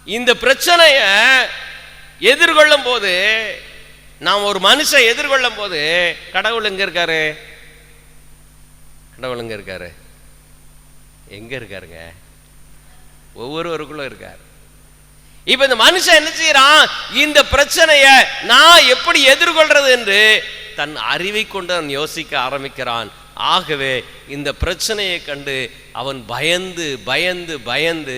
இந்த பிரச்சனைய எதிர்கொள்ளும் போது, நாம் ஒரு மனுஷன் எதிர்கொள்ளும் போது, கடவுள் எங்க இருக்காரு? கடவுள் எங்க இருக்காரு? எங்க இருக்காருங்க? ஒவ்வொருவருக்குள்ள இருக்காரு. இப்ப இந்த மனுஷன் என்ன செய்யறான்? இந்த பிரச்சனைய நான் எப்படி எதிர்கொள்றது என்று தன் அறிவை கொண்டு அவன் யோசிக்க ஆரம்பிக்கிறான். ஆகவே இந்த பிரச்சனையை கண்டு அவன் பயந்து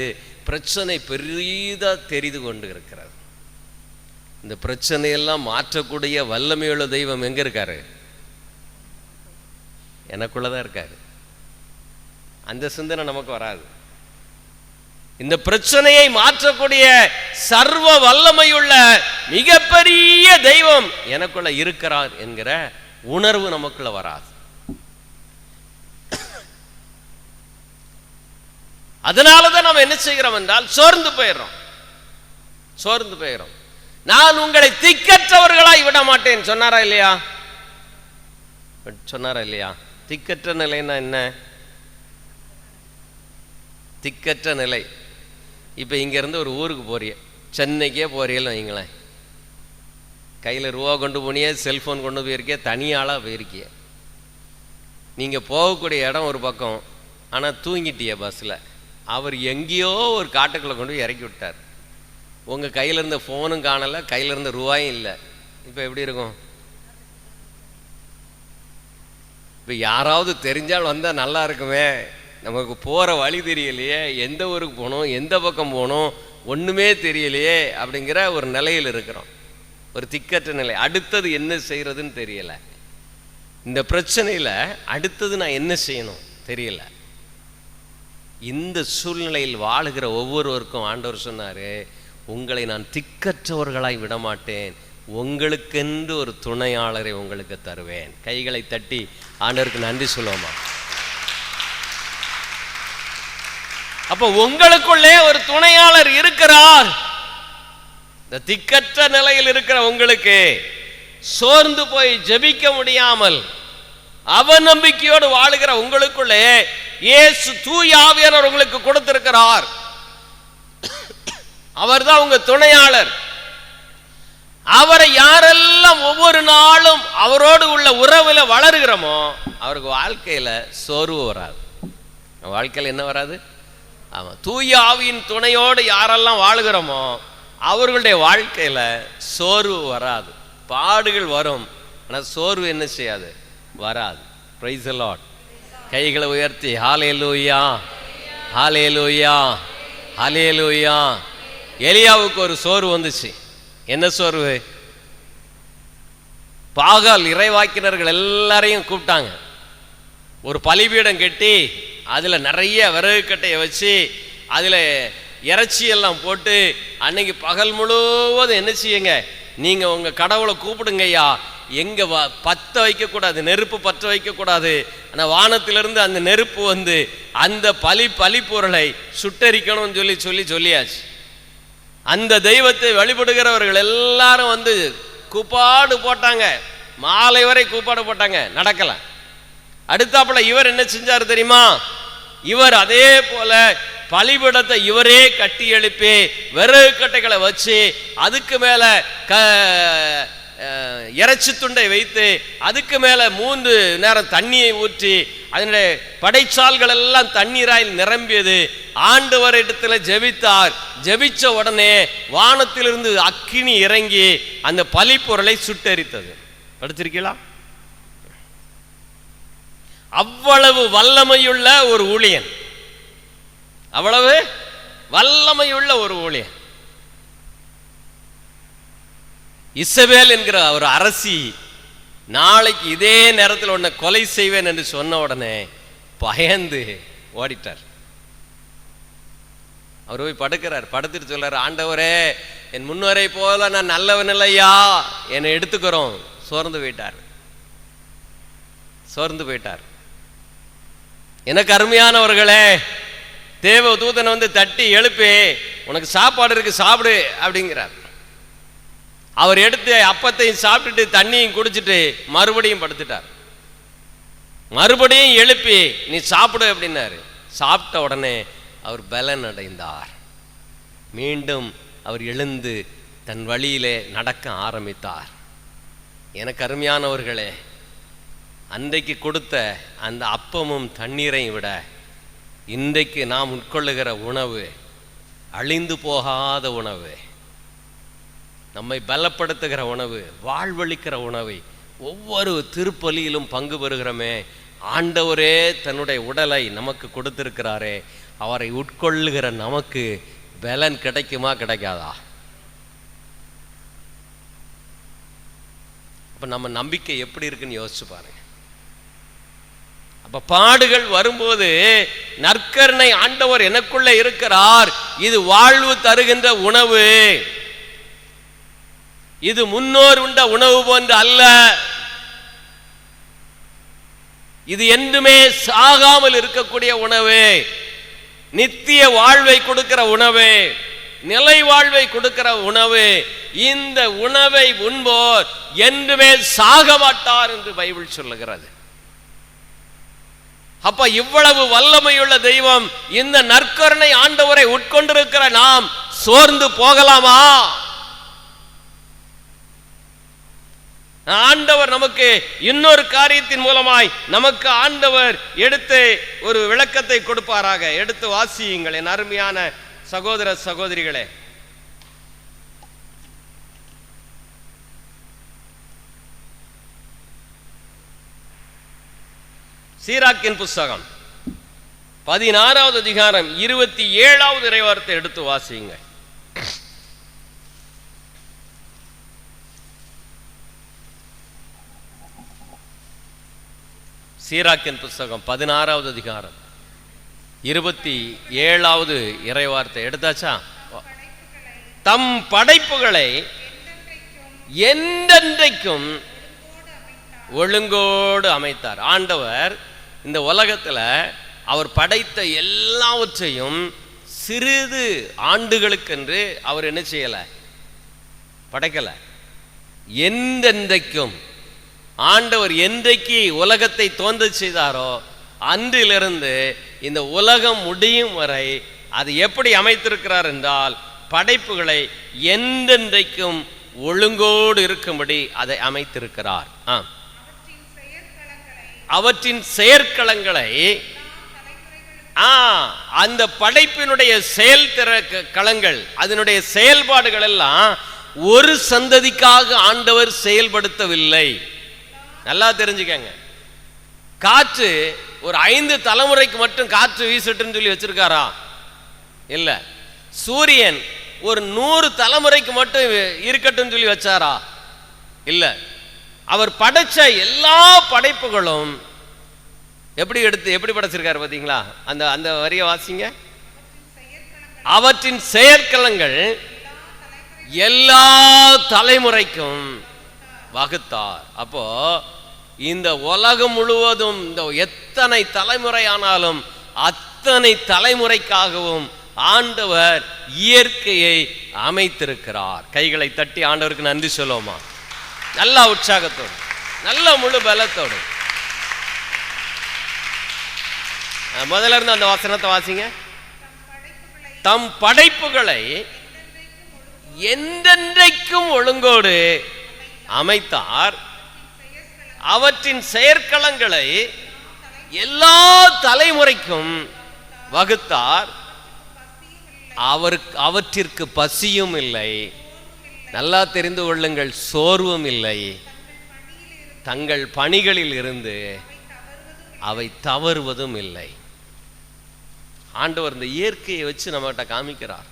பிரச்சனை பெரிதா தெரிந்து கொண்டு இருக்கிறது. இந்த பிரச்சனையெல்லாம் மாற்றக்கூடிய வல்லமையுள்ள தெய்வம் எங்க இருக்காரு? எனக்குள்ளதான் இருக்காரு. அந்த சிந்தனை நமக்கு வராது. இந்த பிரச்சனையை மாற்றக்கூடிய சர்வ வல்லமையுள்ள மிகப்பெரிய தெய்வம் எனக்குள்ள இருக்கிறார் என்கிற உணர்வு நமக்குள்ள வராது. அதனாலதான் நம்ம என்ன செய்கிறோம் என்றால் சோர்ந்து போயிடும். நான் உங்களை திக்கற்றவர்களாய் விட மாட்டேன் சொன்னாரா இல்லையா? திக்கற்ற நிலைன்னா என்ன? திக்கற்ற நிலை. இப்ப இங்க இருந்து ஒரு ஊருக்கு போறிய, சென்னைக்கே போறீங்கன்னு வைங்களேன். கையில ரூபா கொண்டு போனியே, செல்போன் கொண்டு போயிருக்கிய, தனியாளா போயிருக்கிய. நீங்க போகக்கூடிய இடம் ஒரு பக்கம், ஆனா தூங்கிட்டிய பஸ்ல. அவர் எங்கேயோ ஒரு காட்டுக்குள்ள கொண்டு போய் இறக்கி விட்டார். உங்க கையில இருந்த போனும் காணல, கையில இருந்த ரூபாயும் இல்லை. இப்ப எப்படி இருக்கும்? இப்ப யாராவது தெரிஞ்சால் வந்தா நல்லா இருக்குமே, நமக்கு போற வழி தெரியலையே, எந்த ஊருக்கு போகணும், எந்த பக்கம் போகணும், ஒண்ணுமே தெரியலையே அப்படிங்கிற ஒரு நிலையில் இருக்கிறோம். ஒரு திக்கற்ற நிலை. அடுத்தது என்ன செய்யறதுன்னு தெரியல. இந்த பிரச்சனையில அடுத்தது நான் என்ன செய்யணும் தெரியல. இந்த சூழ்நிலையில் வாழுகிற ஒவ்வொருவருக்கும் ஆண்டவர் சொன்னாரு, உங்களை நான் திக்கற்றவர்களாய் விடமாட்டேன், உங்களுக்கென்று ஒரு துணையாளரை உங்களுக்கு தருவேன். கைகளை தட்டி ஆண்டவருக்கு நன்றி சொல்லுவோமா? அப்ப உங்களுக்குள்ளே ஒரு துணையாளர் இருக்கிறார். இந்த திக்கற்ற நிலையில் இருக்கிற உங்களுக்கு, சோர்ந்து போய் ஜெபிக்க முடியாமல் அவநம்பிக்கையோடு வாழுகிற உங்களுக்குள்ளே இயேசு தூய ஆவியானவர் உங்களுக்கு கொடுத்திருக்கிறார். அவர்தான் உங்க துணையாளர். அவரை யாரெல்லாம் ஒவ்வொரு நாளும் அவரோடு உள்ள உறவுல வளருகிறோமோ அவருக்கு வாழ்க்கையில சோர்வு வராது. வாழ்க்கையில் என்ன வராது? ஆமா, தூய ஆவியின் துணையோடு யாரெல்லாம் வாழுகிறோமோ அவர்களுடைய வாழ்க்கையில சோர்வு வராது. பாடுகள் வரும், ஆனால் சோர்வு என்ன செய்யாது? வராது. Price the lord. கைகளை உயர்த்தி ஹல்லேலூயா, ஹல்லேலூயா, ஹல்லேலூயா. எலியாவுக்கு ஒரு சோர்வு வந்துச்சு. என்ன சோர்வு? பாகால் இறைவாக்கினர்கள் எல்லாரையும் கூப்பிட்டாங்க. ஒரு பலிபீடம் கட்டி அதில் நிறைய விறகு கட்டையை வச்சு அதில் இறைச்சி எல்லாம் போட்டு அன்னைக்கு பகல் முழுவதும் என்ன செய்யுங்க, நீங்கள் உங்கள் கடவுளை கூப்பிடுங்கய்யா, எங்கே பற்ற வைக்கக்கூடாது, நெருப்பு பற்ற வைக்கக்கூடாது, ஆனால் வானத்திலிருந்து அந்த நெருப்பு வந்து அந்த பலிப்பொருளை சுட்டரிக்கணும்னு சொல்லியாச்சு. அந்த தெய்வத்தை வழிபடுகிறவர்கள் எல்லாரும் வந்து கூப்பாடு போட்டாங்க. மாலை வரை கூப்பாடு போட்டாங்க, நடக்கல. அடுத்தாப்புல இவர் என்ன செஞ்சார் தெரியுமா? இவர் அதே போல பலிபீடத்தை இவரே கட்டி எழுப்பி விறகு கட்டைகளை வச்சு அதுக்கு மேல இறைச்சி துண்டை வைத்து அதுக்கு மேல 3 நேரம் தண்ணியை ஊற்றி அதனுடைய படைச்சால்கள் எல்லாம் தண்ணீராயில் நிரம்பியது. ஆண்டவர் இடத்துல ஜெபித்தார். ஜெபிச்ச உடனே வானத்திலிருந்து அக்கினி இறங்கி அந்த பலிப்பொருளை சுட்டெரித்தது. படிச்சிருக்கீங்களா? அவ்வளவு வல்லமையுள்ள ஒரு ஊழியன், அவ்வளவு வல்லமையுள்ள ஒரு ஊழியன். இசபேல் என்கிற ஒரு அரசி நாளைக்கு இதே நேரத்தில் உன்னை கொலை செய்வேன் என்று சொன்ன உடனே பயந்து ஓடிட்டார். அவர் போய் படுக்கிறார். படுத்துட்டு சொல்றாரு, ஆண்டவரே, என் முன்னோரை போல நான் நல்லவன் இல்லையா, என்னை எடுத்துக்கிறோம். சோர்ந்து போயிட்டார். எனக்கு அருமையானவர்களே, தேவ தூதனை வந்து தட்டி எழுப்பி உனக்கு சாப்பாடு இருக்கு, சாப்பிடு அப்படிங்கிறார். அவர் எடுத்து அப்பத்தையும் சாப்பிட்டுட்டு தண்ணியும் குடிச்சிட்டு மறுபடியும் படுத்துட்டார். மறுபடியும் எழுப்பி நீ சாப்பிடு அப்படின்னாரு. சாப்பிட்ட உடனே அவர் பலன் அடைந்தார். மீண்டும் அவர் எழுந்து தன் வழியிலே நடக்க ஆரம்பித்தார். எனக்கு அருமையானவர்களே, அன்றைக்கு கொடுத்த அந்த அப்பமும் தண்ணீரையும் விட இன்றைக்கு நாம் உட்கொள்ளுகிற உணவு அழிந்து போகாத உணவு, நம்மை பலப்படுத்துகிற உணவு, வாழ்வளிக்கிற உணவை ஒவ்வொரு திருப்பலியிலும் பங்கு பெறுகிறோமே. ஆண்டவரே தன்னுடைய உடலை நமக்கு கொடுத்திருக்கிறாரே, அவரை உட்கொள்ளுகிற நமக்கு பலன் கிடைக்குமா கிடைக்காதா? அப்ப நம்ம நம்பிக்கை எப்படி இருக்குன்னு யோசிச்சு பாருங்க. அப்ப பாடுகள் வரும்போது நற்கருணை ஆண்டவர் எனக்குள்ள இருக்கிறார், இது வாழ்வு தருகின்ற உணவு, இது முன்னோர் உண்ட உணவு போன்று அல்ல, இது என்றுமே சாகாமல் இருக்கக்கூடிய உணவு, நித்திய வாழ்வை கொடுக்கிற உணவு, நிலை வாழ்வை கொடுக்கிற உணவு. இந்த உணவை உண்போர் என்றுமே சாக மாட்டார் என்று பைபிள் சொல்லுகிறது. அப்ப இவ்வளவு வல்லமையுள்ள தெய்வம், இந்த நற்கருணை ஆண்டவரை உட்கொண்டிருக்கிற நாம் சோர்ந்து போகலாமா? ஆண்டவர் நமக்கு இன்னொரு காரியத்தின் மூலமாய் நமக்கு ஆண்டவர் எடுத்து ஒரு விளக்கத்தை கொடுப்பாராக. எடுத்து வாசியுங்கள் என் அருமையான சகோதர சகோதரிகளே. சீராக்கின் புஸ்தகம் 16வது அதிகாரம் 27வது இறைவார்த்தை எடுத்து வாசியுங்கள். சீராக்கின் புஸ்தகம் 16வது அதிகாரம் 27வது இறைவார்த்தை எடுத்தாச்சா? தம் படைப்புகளை என்றென்றைக்கும் ஒழுங்கோடு அமைத்தார். ஆண்டவர் இந்த உலகத்துல அவர் படைத்த எல்லாவற்றையும் சிறிது ஆண்டுகளுக்கென்று அவர் என்ன செய்யல, படைக்கல. என்றென்றைக்கும் ஆண்டவர் என்றைக்கு உலகத்தை தோன்ற செய்தாரோ அன்றிலிருந்து இந்த உலகம் முடியும் வரை அது எப்படி அமைத்திருக்கிறார் என்றால், படைப்புகளை என்றென்றைக்கும் ஒழுங்கோடு இருக்கும்படி அதை அமைத்திருக்கிறார். அவற்றின் செயற்களங்களை அந்த படைப்பினுடைய களங்கள், அதனுடைய செயல்பாடுகள் எல்லாம் ஒரு சந்ததிக்காக ஆண்டவர் செயல்படுத்தவில்லை. நல்லா தெரிஞ்சுக்கங்க. காற்று ஒரு 5 தலைமுறைக்கு மட்டும் காற்று வீசட்டுன்னு சொல்லி வச்சிருக்காரா? இல்ல. சூரியன் ஒரு 100 தலைமுறைக்கு மட்டும் இருக்கட்டும் சொல்லி வச்சாரா? இல்ல. அவர் படைச்ச எல்லா படைப்புகளும் எப்படி படைச்சிருக்காரு பாத்தீங்களா? அந்த அந்த வரிய வாசிங்க. அவற்றின் செயற்களங்கள் எல்லா தலைமுறைக்கும் வகுத்தார். அப்போ இந்த உலகம் முழுவதும் இந்த எத்தனை தலைமுறையானாலும் அத்தனை தலைமுறைக்காகவும் ஆண்டவர் இயற்கையை அமைத்திருக்கிறார். கைகளை தட்டி ஆண்டவருக்கு நன்றி சொல்லுவோமா? நல்ல உற்சாகத்தோடு, நல்ல முழு பலத்தோடு. முதல்ல இருந்து அந்த வசனத்தை வாசிங்க. தம் படைப்புகளை என்றென்றைக்கும் ஒழுங்கோடு அமைத்தார். அவற்றின் செயற்களங்களை எல்லா தலைமுறைக்கும் வகுத்தார். அவற்றிற்கு பசியும் இல்லை, நல்லா தெரிந்து கொள்ளுங்கள், சோர்வும் இல்லை. தங்கள் பணிகளில் இருந்து அவை தவறுவதும் இல்லை. ஆண்டவர் இந்த இயற்கையை வச்சு நம்மகிட்ட காமிக்கிறார்.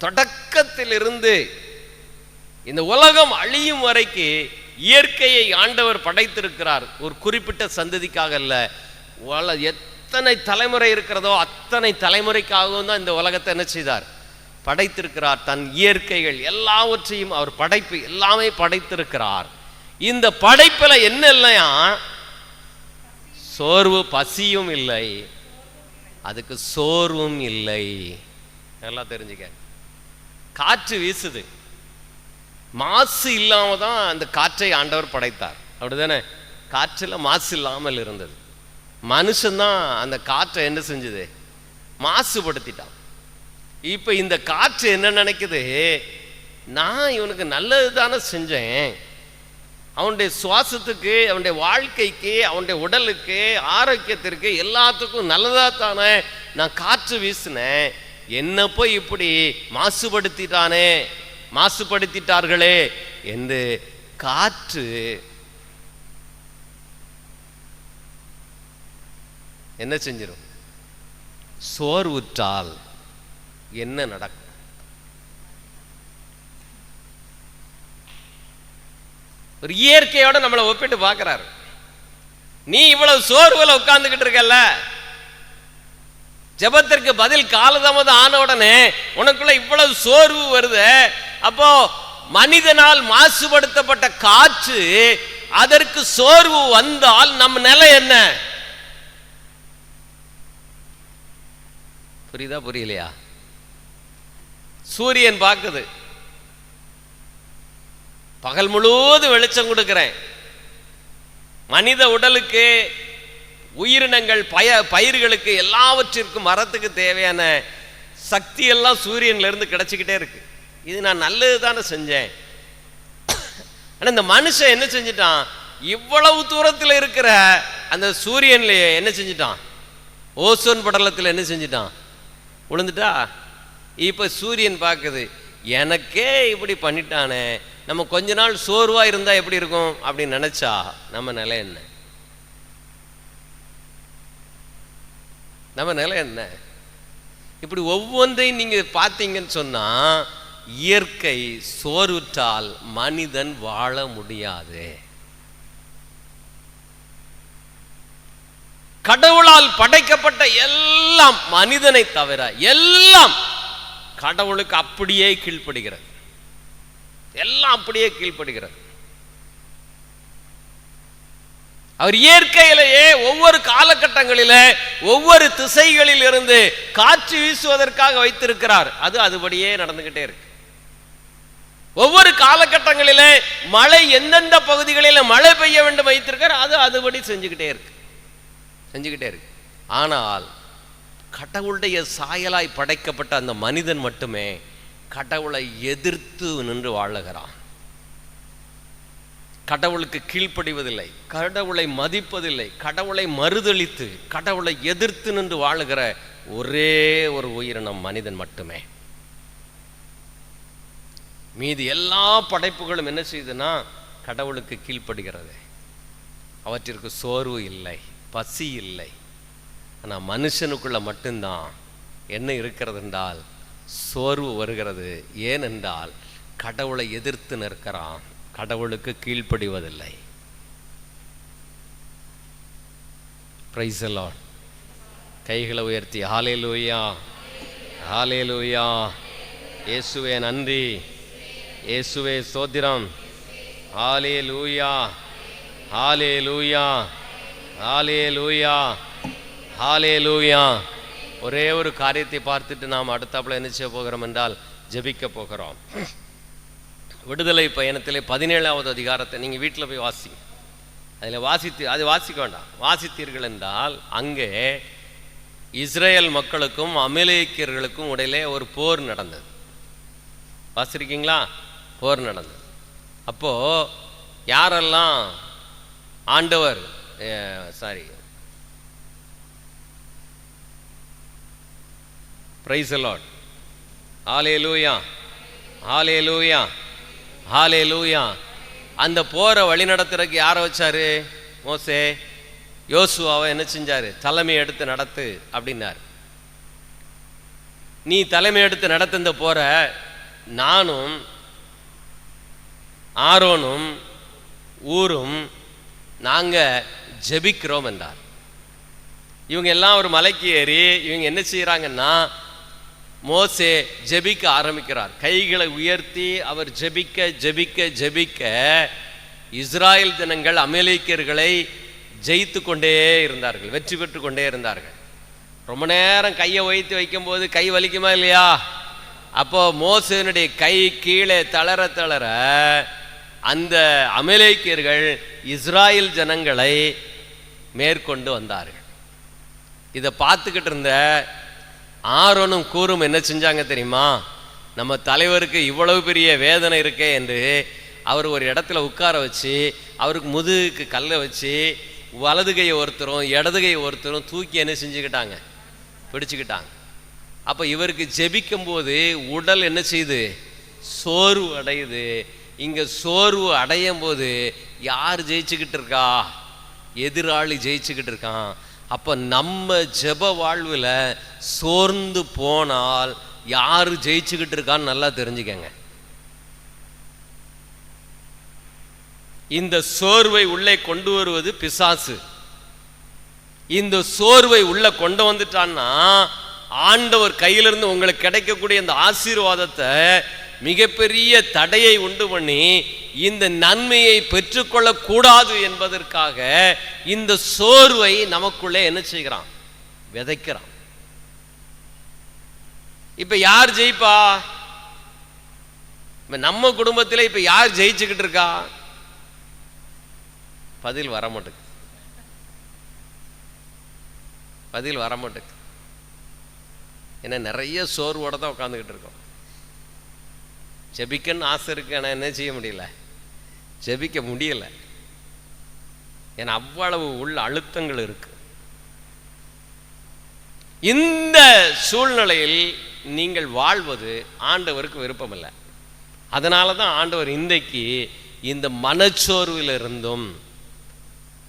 தொடக்கத்திலிருந்து இந்த உலகம் அழியும் வரைக்கு இயற்கையை ஆண்டவர் படைத்திருக்கிறார். ஒரு குறிப்பிட்ட சந்ததிக்காக அல்ல, எத்தனை தலைமுறை இருக்கிறதோ அத்தனை தலைமுறைக்காகவும் தான் இந்த உலகத்தை என்ன செய்தார், படைத்திருக்கிறார். தன் இயற்கைகள் எல்லாவற்றையும் அவர் படைப்பு எல்லாமே படைத்திருக்கிறார். இந்த படைப்பில் என்ன இல்லையா, சோர்வு பசியும் இல்லை, அதுக்கு சோர்வும் இல்லை. நல்லா தெரிஞ்சுக்க. காற்று வீசுது, மாசு இல்லாம தான் அந்த காற்றை ஆண்டவர் படைத்தார். அப்படிதானே? காற்றுல மாசு இல்லாமல் இருந்தது. மனுஷன்தான் அந்த காற்றை என்ன செஞ்சது, மாசுபடுத்திட்டான். இப்ப இந்த காற்று என்ன நினைக்குது, நான் இவனுக்கு நல்லது தானே செஞ்சேன், அவனுடைய சுவாசத்துக்கு, அவனுடைய வாழ்க்கைக்கு, அவனுடைய உடலுக்கு, ஆரோக்கியத்திற்கு எல்லாத்துக்கும் நல்லதா தானே நான் காற்று வீசினேன், என்ன போய் இப்படி மாசுபடுத்திட்டானே, மாசுபடுத்திட்டார்களே என்று காற்று என்ன செஞ்சிடும், சோர்வுற்றால் என்ன நடக்கும்? ஒரு இயற்கையோட நம்மளை ஒப்பிட்டு பார்க்கிறாரு. நீ இவ்வளவு சோர்வுல உட்கார்ந்துகிட்டு இருக்கல, ஜெபத்திற்கு பதில் காலதாமதம் ஆன உடனே உனக்குள்ள இவ்வளவு சோர்வு வருது. அப்போ மனிதனால் மாசுபடுத்தப்பட்ட காற்று, அதற்கு சோர்வு வந்தால் நம்ம நிலை என்ன? புரியுதா புரியலையா? சூரியன் பார்க்குது, பகல் முழுவதும் வெளிச்சம் கொடுக்கிறேன். மனித உடலுக்கு, உயிரினங்கள், பயிர்களுக்கு, எல்லாவற்றிற்கும், மரத்துக்கு தேவையான சக்தி எல்லாம் சூரியன்ல இருந்து கிடைச்சிக்கிட்டே இருக்கு. இது நான் நல்லது தானே செஞ்சேன். ஆனா இந்த மனுஷன் என்ன செஞ்சிட்டான், இவ்வளவு தூரத்தில் இருக்கிற அந்த சூரியன்ல என்ன செஞ்சிட்டான், ஓசோன் படலத்தில் என்ன செஞ்சிட்டான், விழுந்துட்டா. இப்ப சூரியன் பார்க்குது, எனக்கே இப்படி பண்ணிட்டானே, நம்ம கொஞ்ச நாள் சோர்வா இருந்தா எப்படி இருக்கும் அப்படின்னு நினைச்சா நம்ம நிலை என்ன? நம்ம நிலை என்ன? இப்படி ஒவ்வொன்றையும் நீங்க பார்த்தீங்கன்னு சொன்னா, இயற்கை சோர்வுற்றால் மனிதன் வாழ முடியாது. கடவுளால் படைக்கப்பட்ட எல்லாம், மனிதனை தவிர எல்லாம் கடவுளுக்கு அப்படியே கீழ்ப்படுகிறது. எல்லாம் அப்படியே கீழ்ப்படுகிறது. அவர் இயற்கையிலேயே ஒவ்வொரு காலகட்டங்களிலே ஒவ்வொரு திசைகளில் இருந்து காற்று வீசுவதற்காக வைத்திருக்கிறார். அது அதுபடியே நடந்துகிட்டே இருக்கு. ஒவ்வொரு காலகட்டங்களிலே மழை எந்தெந்த பகுதிகளில் மழை பெய்ய வேண்டும் வைத்திருக்கார், அது அதுபடி செஞ்சுக்கிட்டே இருக்கு. ஆனால் கடவுளுடைய சாயலாய் படைக்கப்பட்ட அந்த மனிதன் மட்டுமே கடவுளை எதிர்த்து நின்று வாழுகிறான். கடவுளுக்கு கீழ்ப்படிவதில்லை, கடவுளை மதிப்பதில்லை, கடவுளை மறுதளித்து கடவுளை எதிர்த்து நின்று வாழுகிற ஒரே ஒரு உயிரினம் மனிதன் மட்டுமே. மீதி எல்லா படைப்புகளும் என்ன செய்யுதுன்னா கடவுளுக்கு கீழ்ப்படுகிறது. அவற்றிற்கு சோர்வு இல்லை, பசி இல்லை. ஆனால் மனுஷனுக்குள்ள மட்டும்தான் என்ன இருக்கிறது என்றால் சோர்வு வருகிறது. ஏனென்றால் கடவுளை எதிர்த்து நிற்கிறான், கடவுளுக்கு கீழ்ப்படிவதில்லை. Price the lord. கைகளை உயர்த்தி ஹல்லேலூயா, ஹல்லேலூயா. இயேசுவே நன்றி, இயேசுவே ஸ்தோத்திரம். ஹல்லேலூயா, ஹல்லேலூயா, ஹல்லேலூயா, ஹல்லேலூயா. ஒரே ஒரு காரியத்தை பார்த்துட்டு நாம் அடுத்தாப்புல என்ன செய்ய போகிறோம் என்றால் ஜெபிக்க போகிறோம். விடுதலை பயணத்திலே 17வது அதிகாரத்தை நீங்கள் வீட்டில் போய் வாசிங்க. அதில் வாசிக்க வேண்டாம். வாசித்தீர்கள் என்றால் அங்கே இஸ்ரேல் மக்களுக்கும் அமலேக்கியர்களுக்கும் இடையிலே ஒரு போர் நடந்தது. வாசிருக்கீங்களா? போர் நடந்தது. அப்போது யாரெல்லாம் ஆண்டவர் பிரைஸ் தி லார்ட். ஹல்லேலூயா, ஹல்லேலூயா, ஹல்லேலூயா. அந்த போரை வழி நடத்துறதுக்கு யாரை வச்சாரு? மோசே. யோசுவாவை என்ன செஞ்சாரு? தலைமை எடுத்து நடத்து அப்படின்னார். நீ தலைமை எடுத்து நடத்த இந்த போரை நானும் ஆரோனும் ஊரும் நாங்கள் ஜெபிக்கிறோம் என்றார். இவங்க எல்லாம் ஒரு மலைக்கு ஏறி இவங்க என்ன செய்கிறாங்கன்னா மோசே ஜெபிக்க ஆரம்பிக்கிறார். கைகளை உயர்த்தி அவர் ஜெபிக்க ஜெபிக்க ஜெபிக்க இஸ்ராயல் ஜனங்கள் அமலேக்கியர்களை ஜெயித்து கொண்டே இருந்தார்கள், வெற்றி பெற்று கொண்டே இருந்தார்கள். ரொம்ப நேரம் கையை உயர்த்தி வைக்கும்போது கை வலிக்குமா இல்லையா? அப்போ மோசேனுடைய கை கீழே தளர தளர அந்த அமலேக்கியர்கள் இஸ்ராயல் ஜனங்களை மேற்கொண்டு வந்தார்கள். இதை பார்த்துக்கிட்டு இருந்த ஆரோனும் கூரும் என்ன செஞ்சாங்க தெரியுமா? நம்ம தலைவருக்கு இவ்வளவு பெரிய வேதனை இருக்கே என்று அவர் ஒரு இடத்துல உட்கார வச்சு அவருக்கு முதுகுக்கு கல்லை வச்சு வலது கையை ஒருத்தரும் இடது கையை ஒருத்தரும் தூக்கி என்ன செஞ்சுக்கிட்டாங்க? பிடிச்சுக்கிட்டாங்க. அப்போ இவருக்கு ஜெபிக்கும் போது உடல் என்ன செய்யுது? சோர்வு அடையுது. இங்கே சோர்வு அடையும் போது யார் ஜெயிச்சுக்கிட்டு இருக்கா? எதிராளி ஜெயிச்சுக்கிட்டு இருக்கான். அப்போ நம்ம ஜெப வாழ்வில் சோர்ந்து போனால் யார் ஜெயிச்சுக்கிட்டு இருக்கான்னு நல்லா தெரிஞ்சுக்கங்க. இந்த சோர்வை உள்ளே கொண்டு வருவது பிசாசு. இந்த சோர்வை உள்ள கொண்டு வந்துட்டான்னா ஆண்டவர் கையிலிருந்து உங்களுக்கு கிடைக்கக்கூடிய இந்த ஆசீர்வாதத்தை மிகப்பெரிய தடையை உண்டு பண்ணி இந்த நன்மையை பெற்றுக்கொள்ளக்கூடாது என்பதற்காக இந்த சோர்வை நமக்குள்ளே என்ன செய்கிறான்? விதைக்கிறான். இப்ப யார் ஜெயிப்பா? நம்ம குடும்பத்தில் இப்ப யார் ஜெயிச்சுக்கிட்டு இருக்கா? பதில் வர மாட்டேங்குது. பதில் வர மாட்டேங்குது. ஏன்னா நிறைய சோர்வோட தான் உட்காந்துக்கிட்டு இருக்கோம். ஜெபிக்கன்னு ஆசை இருக்கு, ஆனால் என்ன செய்ய முடியல? ஜெபிக்க முடியல. ஏன்னா அவ்வளவு உள்ள அழுத்தங்கள் இருக்கு. இந்த சூழ்நிலையில் நீங்கள் வாழ்வது ஆண்டவருக்கு விருப்பமில்லை. அதனால தான் ஆண்டவர் இன்றைக்கு இந்த மனச்சோர்வில் இருந்தும்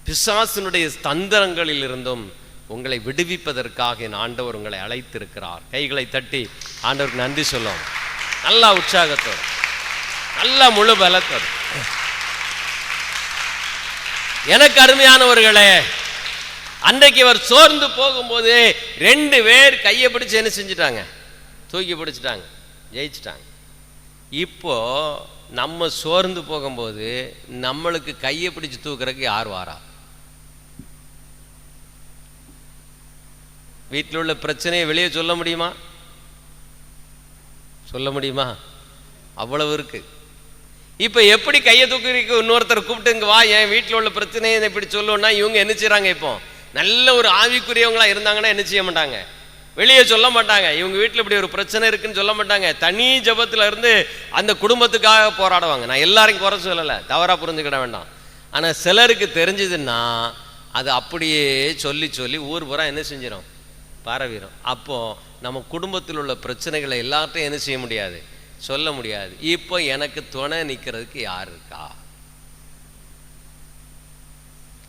பிசாசினுடைய தந்திரங்களில் இருந்தும் உங்களை விடுவிப்பதற்காக என் ஆண்டவர் உங்களை அழைத்திருக்கிறார். கைகளை தட்டி ஆண்டவருக்கு நன்றி சொல்லும். நல்ல உற்சாகத்தோடு, நல்ல முழு பலத்தோடு. எனக்கு அருமையானவர்களே, அன்றைக்கு அவர் சோர்ந்து போகும்போது 2 பேர் கையை பிடிச்சு என்ன செஞ்சுட்டாங்க? தூக்கி பிடிச்சிட்டாங்க, ஜெயிச்சிட்டாங்க. இப்போ நம்ம சோர்ந்து போகும்போது நம்மளுக்கு கையை பிடிச்சு தூக்குறதுக்கு யார் வாரா? வீட்டில் உள்ள பிரச்சனையை வெளியே சொல்ல முடியுமா? சொல்ல முடியுமா? அவ்வளவு இருக்கு. இப்போ எப்படி கையை தூக்கி இன்னொருத்தர் கூப்பிட்டு இங்கே வா, என் வீட்டில் உள்ள பிரச்சனையை இப்படி சொல்லுன்னா இவங்க என்ன செய்கிறாங்க? இப்போ நல்ல ஒரு ஆவிக்குரியவங்களா இருந்தாங்கன்னா என்ன செய்ய மாட்டாங்க? வெளியே சொல்ல மாட்டாங்க. இவங்க வீட்டில் இப்படி ஒரு பிரச்சனை இருக்குன்னு சொல்ல மாட்டாங்க. தனி ஜபத்தில் இருந்து அந்த குடும்பத்துக்காக போராடுவாங்க. நான் எல்லாரையும் குறை சொல்லலை, தவறாக புரிஞ்சுக்கிட வேண்டாம். ஆனால் சிலருக்கு தெரிஞ்சதுன்னா அது அப்படியே சொல்லி சொல்லி ஊர் பூரா என்ன செஞ்சிடும்? பரவிடும். அப்போது நம்ம குடும்பத்தில் உள்ள பிரச்சனைகளை எல்லார்ட்டையும் என்ன செய்ய முடியாது? சொல்ல முடியாது. இப்போ எனக்கு துணை நிற்கிறதுக்கு யார் இருக்கா?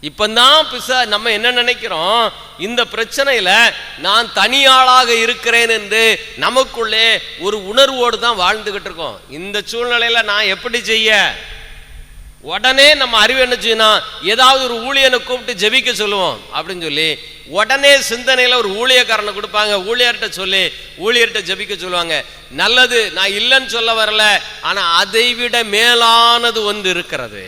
இப்பதான் நம்ம என்ன நினைக்கிறோம்? இந்த பிரச்சனையில நான் தனியாளாக இருக்கிறேன் என்று நமக்குள்ளே ஒரு உணர்வோடு தான் வாழ்ந்துகிட்டு இருக்கோம். இந்த சூழ்நிலையில நான் எப்படி செய்ய? உடனே நம்ம அறிவு என்ன செய்யணும்? ஏதாவது ஒரு ஊழியனை கூப்பிட்டு ஜெபிக்க சொல்லுவோம் அப்படின்னு சொல்லி உடனே சிந்தனையில ஒரு ஊழியக்காரனை கொடுப்பாங்க. ஊழியர்கிட்ட சொல்லி ஊழியர்கிட்ட ஜெபிக்க சொல்லுவாங்க. நல்லது, நான் இல்லைன்னு சொல்ல வரல, ஆனா அதை விட மேலானது ஒன்று இருக்கிறது.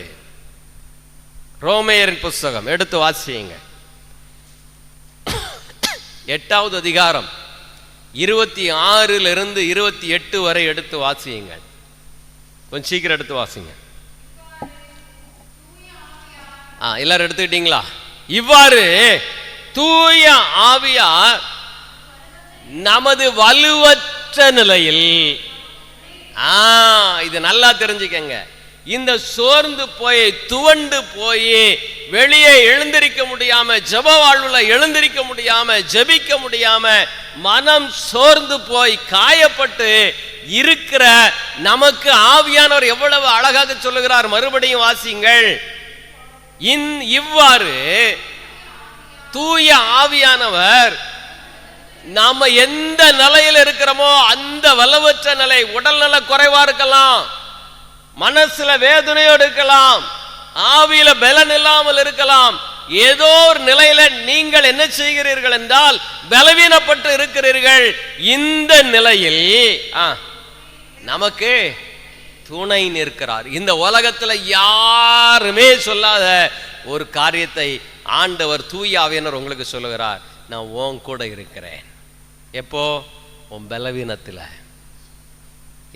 ரோமையரின் புஸ்தகம் எடுத்து வாசியுங்க. 8வது அதிகாரம் 26 28 வரை எடுத்து வாசியுங்க. கொஞ்சம் சீக்கிரம் எடுத்து வாசிங்க. எல்லாரும் எடுத்துக்கிட்டீங்களா? இவ்வாறு தூய ஆவியார் நமது வலுவற்ற நிலையில், இது நல்லா தெரிஞ்சுக்கங்க, இந்த சோர்ந்து போய் துவண்டு போய் வெளியே எழுந்திருக்க முடியாம, ஜெப வாழ்வுல எழுந்திருக்க முடியாம, ஜெபிக்க முடியாம, மனம் சோர்ந்து போய் காயப்பட்டு இருக்கிற நமக்கு ஆவியானவர் எவ்வளவு அழகாக சொல்லுகிறார். மறுபடியும் வாசிங்கள். இவ்வாறு தூய ஆவியானவர் நாம எந்த நிலையில் இருக்கிறோமோ அந்த வலுவற்ற நிலை, உடல் நல குறைவா இருக்கலாம், மனசுல வேதனையோடு இருக்கலாம், ஆவியில பலன் இல்லாமல் இருக்கலாம், ஏதோ ஒரு நிலையில நீங்கள் என்ன செய்கிறீர்கள் என்றால் பலவீனப்பட்டு இருக்கிறீர்கள். இந்த நிலையில் நமக்கு துணை நிற்கிறார். இந்த உலகத்துல யாருமே சொல்லாத ஒரு காரியத்தை ஆண்டவர் தூய ஆவியானவர் உங்களுக்கு சொல்லுகிறார். நான் உன் கூட இருக்கிறேன். எப்போ? உன் பலவீனத்துல.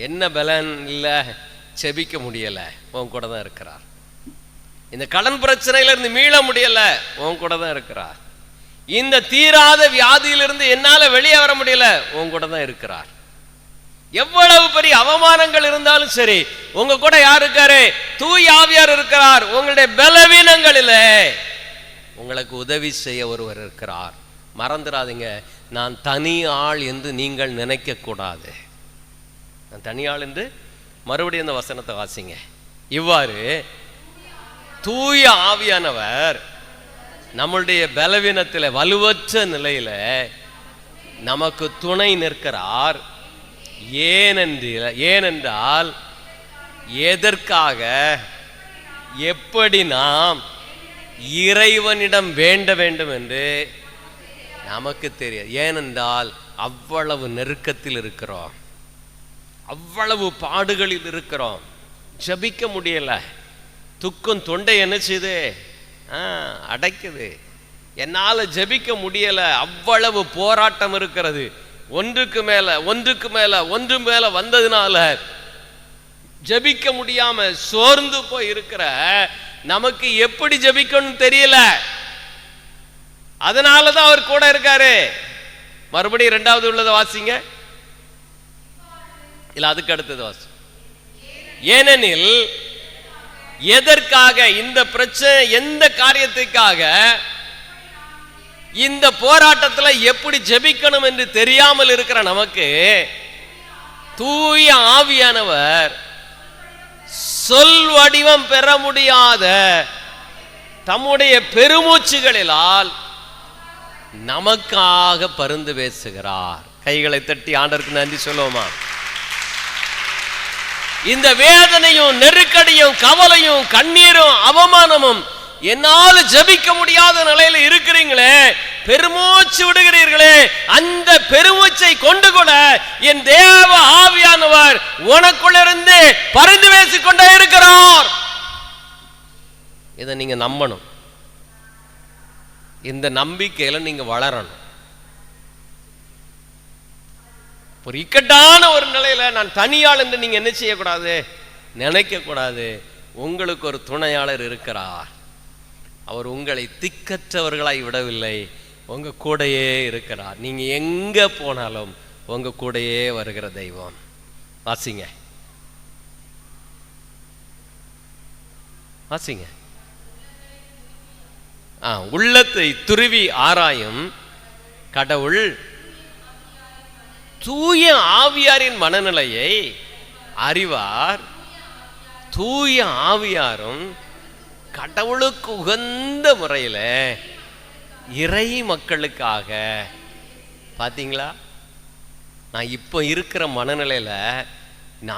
என்ன பலன் இல்லை, செபிக்க முடியல, உன் கூட தான் இருக்கிறார். இந்த கடன் பிரச்சனையில இருந்து மீள முடியல, உன் கூட தான் இருக்கிறார். இந்த தீராத வியாதியிலிருந்து என்னால வெளியே வர முடியல, உன் கூட தான் இருக்கிறார். எவ்வளவு பெரிய அவமானங்கள் இருந்தாலும் சரி, உங்க கூட யார் இருக்காரு? தூய ஆவியார் இருக்கிறார். உங்களுடைய பலவீனங்களிலே உங்களுக்கு உதவி செய்ய ஒருவர் இருக்கிறார். மறந்துடாதீங்க, நான் தனி ஆள் என்று நீங்கள் நினைக்க கூடாது. நான் தனி ஆள் என்று, மறுபடியும் இந்த வசனத்தை வாசிங்க. இவ்வாறு தூய ஆவியானவர் நம்முடைய பலவீனத்தில் வலுவற்ற நிலையில நமக்கு துணை நிற்கிறார். ஏனென்றால் எதற்காக, எப்படி நாம் இறைவனிடம் வேண்ட வேண்டும் என்று நமக்கு தெரியும். ஏனென்றால் அவ்வளவு நெருக்கத்தில் இருக்கிறோம், அவ்வளவு பாடுகளில் இருக்கிறோம், ஜபிக்க முடியல, துக்கம் தொண்டை என்ன செய்யுது? அடைக்குது, என்னால் ஜபிக்க முடியல, அவ்வளவு போராட்டம் இருக்கிறது. ஒன்றுக்கு மேல ஒன்று வந்ததுனால ஜபிக்க முடியாம சோர்ந்து போய் இருக்கிற நமக்கு எப்படி ஜபிக்கணும் தெரியல. அதனாலதான் அவர் கூட இருக்காரு. மறுபடியும் 2வது உள்ளதை வாசிங்க. இல்ல அதுக்கு அடுத்தது வாசி. ஏனெனில் எதற்காக இந்த பிரச்சனை, எந்த காரியத்துக்காக, இந்த போராட்டத்தில் எப்படி ஜெபிக்கணும் என்று தெரியாமல் இருக்கிற நமக்கு தூய ஆவியானவர் சொல் வடிவம் பெற முடியாத தம்முடைய பெருமூச்சுகளிலால் நமக்காக பரிந்து பேசுகிறார். கைகளை தட்டி ஆண்டவருக்கு நன்றி சொல்லுவோமா? இந்த வேதனையும் நெருக்கடியும் கவலையும் கண்ணீரும் அவமானமும் என்னால் ஜெபிக்க முடியாத நிலையில இருக்கிறீங்களே, பெருமூச்சு விடுகிறீர்களே, அந்த பெருமூச்சை கொண்டு கூட என் தேவ ஆவியானவர் உனக்குள்ளிருந்து பரிந்து பேசிக் கொண்டே இருக்கிறார். இதை நீங்க நம்பணும். இந்த நம்பிக்கையில நீங்க வளரணும். ஒரு இக்கட்டான ஒரு நிலையில நான் தனியாள் என்று நீங்க என்ன செய்யக்கூடாது, நினைக்க கூடாது. உங்களுக்கு ஒரு துணையாளர் இருக்கிறார். அவர் உங்களை திக்கற்றவர்களாய் விடவில்லை, உங்க கூடையே இருக்கிறார். நீங்க எங்க போனாலும் உங்க கூடையே வருகிற தெய்வம். வாசிங்க, வாசிங்க. உள்ளத்தை துருவி ஆராயும் கடவுள் தூய ஆவியாரின் மனநிலையை அறிவார். தூய ஆவியாரும் கடவுளுக்கு உகந்த முறையில் இறை மக்களுக்காக. பார்த்தீங்களா, நான் இப்போ இருக்கிற மனநிலையில்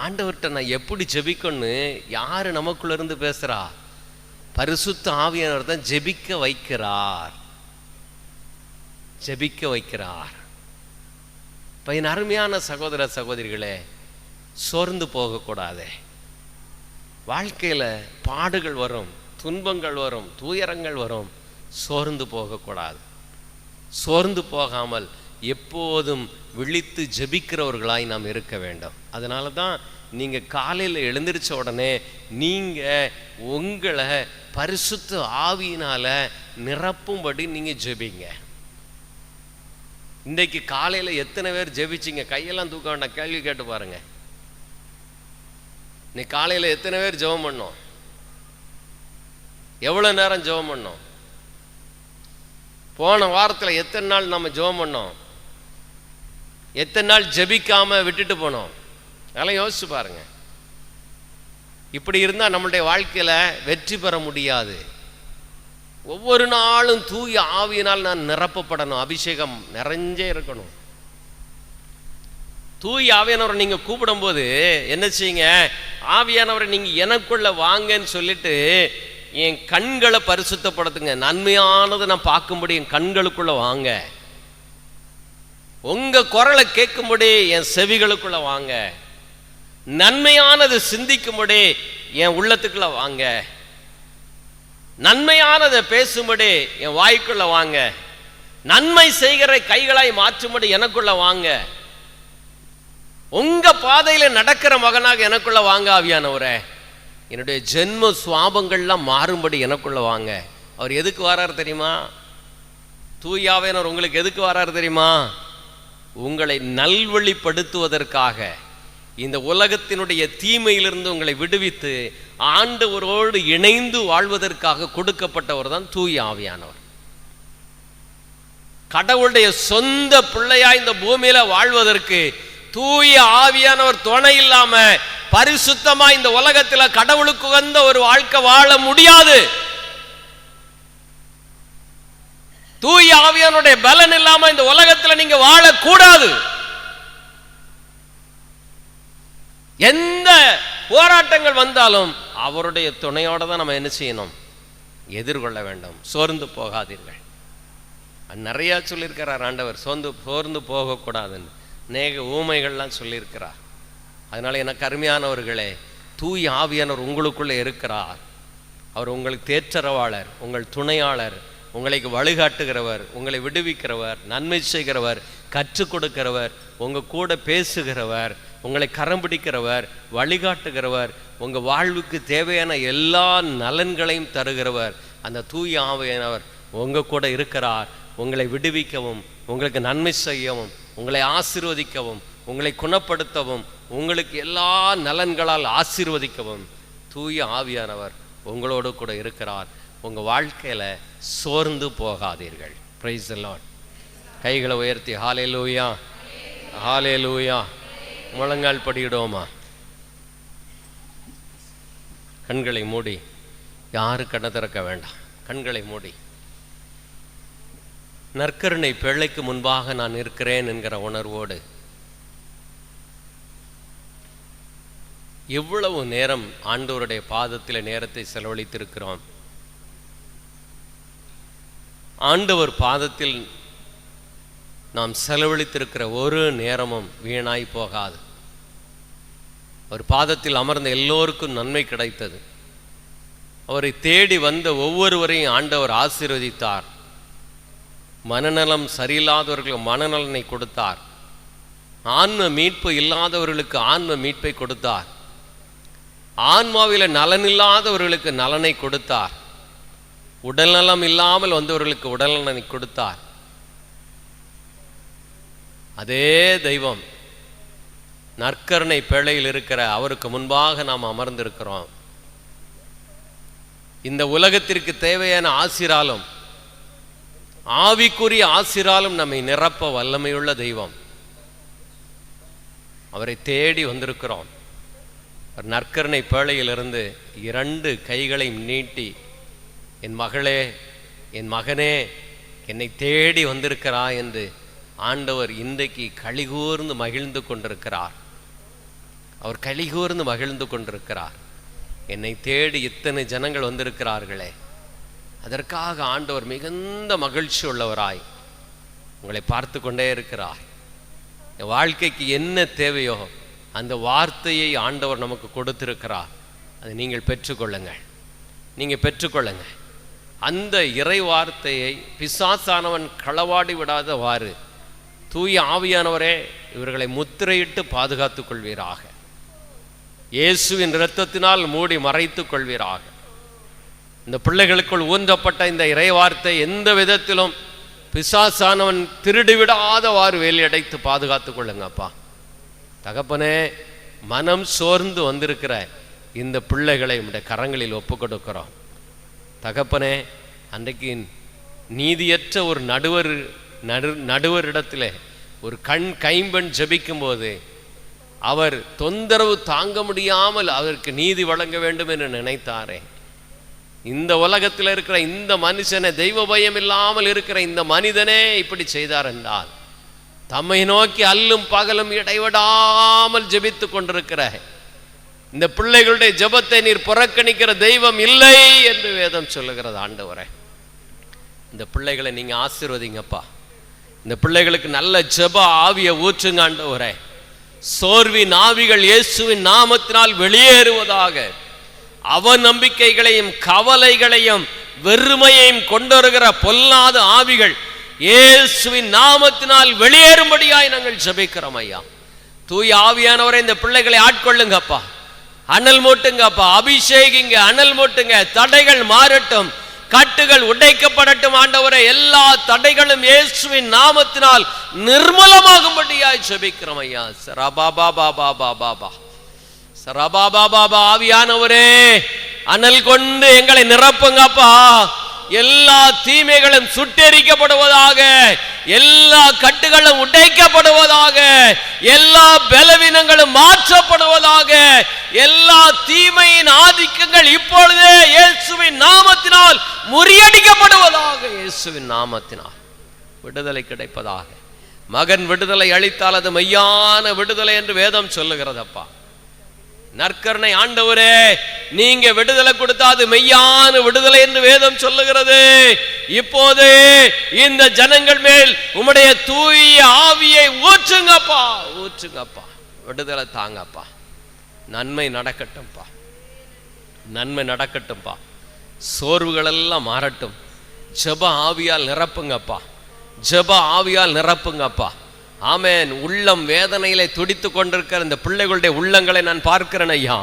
ஆண்டவர்கிட்ட நான் எப்படி ஜெபிக்கணும்னு யாரு நமக்குள்ள இருந்து பேசுறா? பரிசுத்த ஆவியானவர் தான் ஜெபிக்க வைக்கிறார், ஜெபிக்க வைக்கிறார். என் அருமையான சகோதர சகோதரிகளே, சோர்ந்து போகக்கூடாது. வாழ்க்கையில் பாடுகள் வரும், துன்பங்கள் வரும், துயரங்கள் வரும். சோர்ந்து போகக்கூடாது. சோர்ந்து போகாமல் எப்போதும் விழித்து ஜெபிக்கிறவர்களாய் நாம் இருக்க வேண்டும். அதனால தான் நீங்கள் காலையில் எழுந்திரிச்ச உடனே நீங்கள் உங்களை பரிசுத்த ஆவியினால நிரப்பும்படி நீங்கள் ஜெபிங்க. இன்றைக்கு காலையில் எத்தனை பேர் ஜெபிச்சிங்க? கையெல்லாம் தூக்க வேண்டாம், கேள்வி கேட்டு பாருங்க. நீ காலையில் எத்தனை பேர் ஜெபம் பண்ணோம்? எவ்வளோ நேரம் ஜெபம் பண்ணோம்? போன வாரத்தில் எத்தனை நாள் நம்ம ஜெபம் பண்ணோம்? எத்தனை நாள் ஜெபிக்காம விட்டுட்டு போனோம்? அதெல்லாம் யோசிச்சு பாருங்க. இப்படி இருந்தால் நம்மளுடைய வாழ்க்கையில் வெற்றி பெற முடியாது. ஒவ்வொரு நாளும் தூய ஆவியினால் நான் நிரப்பப்படணும், அபிஷேகம் நிறைஞ்சே இருக்கணும். தூய ஆவியானவரை நீங்க கூப்பிடும் போது என்ன செய்யுங்க? ஆவியானவரை நீங்க எனக்குள்ள வாங்கன்னு சொல்லிட்டு என் கண்களை பரிசுத்தப்படுத்துங்க. நன்மையானது நான் பார்க்கும்படி என் கண்களுக்குள்ள வாங்க. உங்க குரலை கேட்கும்படி என் செவிகளுக்குள்ள வாங்க. நன்மையானது சிந்திக்கும்படி என் உள்ளத்துக்குள்ள வாங்க. நன்மையானதை பேசும்படி என் வாய்க்குள்ள வாங்க. நன்மை செய்கிற கைகளாய் மாற்றும்படி எனக்குள்ள வாங்க. உங்க பாதையில நடக்கிற மகனாக எனக்குள்ள வாங்க ஆவியானவரே. என்னுடைய ஜென்ம சுவாபங்கள்லாம் மாறும்படி எனக்குள்ள வாங்க. அவர் எதுக்கு வராரு தெரியுமா? தூயாவியானவர் உங்களுக்கு எதுக்கு வராரு தெரியுமா? உங்களை நல்வழிப்படுத்துவதற்காக, இந்த உலகத்தினுடைய தீமையிலிருந்து உங்களை விடுவித்து ஆண்டவரோடு இணைந்து வாழ்வதற்காக கொடுக்கப்பட்டவர் தான் தூய ஆவியானவர். கடவுளுடைய சொந்த பிள்ளையா இந்த பூமியில வாழ்வதற்கு தூய ஆவியானவர் துணை இல்லாம பரிசுத்தமா இந்த உலகத்தில் கடவுளுக்கு உகந்த ஒரு வாழ்க்கை வாழ முடியாது. தூய ஆவியானுடைய பலன் இல்லாம இந்த உலகத்தில் நீங்க வாழக்கூடாது. எந்த போராட்டங்கள் வந்தாலும் அவருடைய துணையோட தான் நம்ம என்ன செய்யணும்? எதிர்கொள்ள வேண்டும். சோர்ந்து போகாதீர்கள். நிறைய சொல்லியிருக்கிறார் ஆண்டவர், சோர்ந்து போகக்கூடாதுன்னு. அநேக ஊமைகள்லாம் சொல்லியிருக்கிறார். அதனால எனக்கு அருமையானவர்களே, தூய ஆவியானவர் உங்களுக்குள்ளே இருக்கிறார். அவர் உங்களுக்கு தேற்றரவாளர், உங்கள் துணையாளர், உங்களுக்கு வழிகாட்டுகிறவர், உங்களை விடுவிக்கிறவர், நன்மை செய்கிறவர், கற்றுக் கொடுக்கிறவர், உங்கள் கூட பேசுகிறவர், உங்களை கரம் பிடிக்கிறவர், வழிகாட்டுகிறவர், உங்கள் வாழ்வுக்கு தேவையான எல்லா நலன்களையும் தருகிறவர். அந்த தூய ஆவியானவர் உங்கள் கூட இருக்கிறார். உங்களை விடுவிக்கவும், உங்களுக்கு நன்மை செய்யவும், உங்களை ஆசீர்வதிக்கவும், உங்களை குணப்படுத்தவும், உங்களுக்கு எல்லா நலன்களால் ஆசீர்வதிக்கவும் தூய ஆவியானவர் உங்களோடு கூட இருக்கிறார். உங்கள் வாழ்க்கையில் சோர்ந்து போகாதீர்கள். Price the lord. கைகளை உயர்த்தி ஹல்லேலூயா, ஹல்லேலூயா. முழங்கால் படியிடுவோமா? கண்களை மூடி, யாரும் கண்ணை திறக்க வேண்டாம். கண்களை மூடி, நற்கருணை பிள்ளைக்கு முன்பாக நான் இருக்கிறேன் என்கிற உணர்வோடு எவ்வளவு நேரம் ஆண்டவருடைய பாதத்தில் நேரத்தை செலவழித்திருக்கிறோம். ஆண்டவர் பாதத்தில் நாம் செலவழித்திருக்கிற ஒரு நேரமும் வீணாய் போகாது. அவர் பாதத்தில் அமர்ந்த எல்லோருக்கும் நன்மை கிடைத்தது. அவரை தேடி வந்த ஒவ்வொருவரையும் ஆண்டவர் ஆசீர்வதித்தார். மனநலம் சரியில்லாதவர்களுக்கு மனநலனை கொடுத்தார். ஆன்ம மீட்பு இல்லாதவர்களுக்கு ஆன்ம மீட்பை கொடுத்தார். ஆன்மாவில நலனில்லாதவர்களுக்கு நலனை கொடுத்தார். உடல்நலம் இல்லாமல் வந்தவர்களுக்கு உடல்நலனை கொடுத்தார். அதே தெய்வம் நற்கருணை பேழையில் இருக்கிற அவருக்கு முன்பாக நாம் அமர்ந்திருக்கிறோம். இந்த உலகத்திற்கு தேவையான ஆசிராலும் ஆவிக்குரிய ஆசிராலும் நம்மை நிரப்ப வல்லமையுள்ள தெய்வம். அவரை தேடி வந்திருக்கிறோம். நற்கருணை பேழையிலிருந்து 2 கைகளை நீட்டி, என் மகளே, என் மகனே, என்னை தேடி வந்திருக்கிறாய் என்று ஆண்டவர் இன்றைக்கு களிகூர்ந்து மகிழ்ந்து கொண்டிருக்கிறார். அவர் களிகூர்ந்து மகிழ்ந்து கொண்டிருக்கிறார். என்னை தேடி இத்தனை ஜனங்கள் வந்திருக்கிறார்களே, அதற்காக ஆண்டவர் மிகுந்த மகிழ்ச்சி உள்ளவராய் உங்களை பார்த்து கொண்டே இருக்கிறார். என் வாழ்க்கைக்கு என்ன தேவையோ அந்த வார்த்தையை ஆண்டவர் நமக்கு கொடுத்திருக்கிறார். அதை நீங்கள் பெற்றுக்கொள்ளுங்கள். நீங்கள் பெற்றுக்கொள்ளுங்கள். அந்த இறை வார்த்தையை பிசாசானவன் களவாடி விடாதவாறு தூய ஆவியானவரே இவர்களை முத்திரையிட்டு பாதுகாத்துக் கொள்வீராக. இயேசுவின் இரத்தத்தினால் மூடி மறைத்துக் கொள்வீராக. இந்த பிள்ளைகளுக்குள் ஊன்றப்பட்ட இந்த இறை வார்த்தை எந்த விதத்திலும் பிசாசானவன் திருடிவிடாதவாறு வேலையடைத்து பாதுகாத்துக் கொள்ளுங்கப்பா. தகப்பனே, மனம் சோர்ந்து வந்திருக்கிற இந்த பிள்ளைகளை உடைய கரங்களில் ஒப்பு கொடுக்கிறோம். தகப்பனே, அன்றைக்கு நீதியற்ற ஒரு நடுவரிடத்தில் ஒரு கைம்பெண் ஜபிக்கும் போது அவர் தொந்தரவு தாங்க முடியாமல் அவருக்கு நீதி வழங்க வேண்டும் என்று நினைத்தாரே, இந்த உலகத்தில் இருக்கிற இந்த மனுஷனை, தெய்வ பயம் இல்லாமல் இருக்கிற இந்த மனிதனே இப்படி செய்தார் என்றால், தம்மை நோக்கி அல்லும் பகலும் இடைவிடாமல் ஜெபித்து கொண்டிருக்கிற இந்த பிள்ளைகளுடைய ஜெபத்தை நீர் புறக்கணிக்கிற தெய்வம் இல்லை என்று வேதம் சொல்லுகிறது. ஆண்டவரே, இந்த பிள்ளைகளை நீங்க ஆசீர்வதிங்கப்பா. இந்த பிள்ளைகளுக்கு நல்ல ஜெப ஆவியை ஊற்றுங்க ஆண்டவரே. சோர்வின் ஆவிகள் இயேசுவின் நாமத்தினால் வெளியேறுவதாக. அவநம்பிக்கைகளையும் கவலைகளையும் வெறுமையையும் கொண்டுவருகிற பொல்லாத ஆவிகள் இயேசுவின் நாமத்தினால் வெளியேறும்படியாய் நாங்கள் ஜெபிக்கிறோம் ஐயா. தூய ஆவியானவரை இந்த பிள்ளைகளை ஆட்கொள்ளுங்கப்பா. அனல் மூட்டுங்கப்பா, அபிஷேகிங்க, அனல் மூட்டுங்க. தடைகள் மாறட்டும், கட்டுகள் உடைக்கப்படட்டும் ஆண்டவரே. எல்லா தடைகளும் இயேசுவின் நாமத்தினால் நிர்மலமாகும்படியாய் ஜெபிக்கிறோம் ஐயா. சரபாபாபாபாபாபா சரபாபாபாபா. ஆவியானவரே, அனல் கொண்டு எங்களை நிரப்புங்கப்பா. எல்லா தீமைகளும் சுட்டெரிக்கப்படுவதாக, எல்லா கட்டுகளும் உடைக்கப்படுவதாக, எல்லா பலவீனங்களும் மாற்றப்படுவதாக, எல்லா தீமையின் ஆதிக்கங்கள் இப்பொழுதே இயேசுவின் நாமத்தினால் முறியடிக்கப்படுவதாக. இயேசுவின் நாமத்தினால் விடுதலை கிடைப்பதாக. மகன் விடுதலை அளித்தால் அது மெய்யான விடுதலை என்று வேதம் சொல்லுகிறதப்பா. நற்கருணை ஆண்டவரே, நீங்க விடுதலை கொடுத்தா அது மெய்யான விடுதலை என்று வேதம் சொல்லுகிறது. இப்போது இந்த ஜனங்கள் மேல் உம்முடைய தூய ஆவியை ஊற்றுங்கப்பா, ஊற்றுங்கப்பா. விடுதலை தாங்கப்பா. நன்மை நடக்கட்டும்பா, நன்மை நடக்கட்டும்பா. சோர்வுகள் எல்லாம் மாறட்டும். ஜெப ஆவியால் நிரப்புங்கப்பா, ஜெப ஆவியால் நிரப்புங்கப்பா. ஆமேன். உள்ளம் வேதனையிலே துடித்து கொண்டிருக்கிற இந்த பிள்ளைகளுடைய உள்ளங்களை நான் பார்க்கிறேன் ஐயா.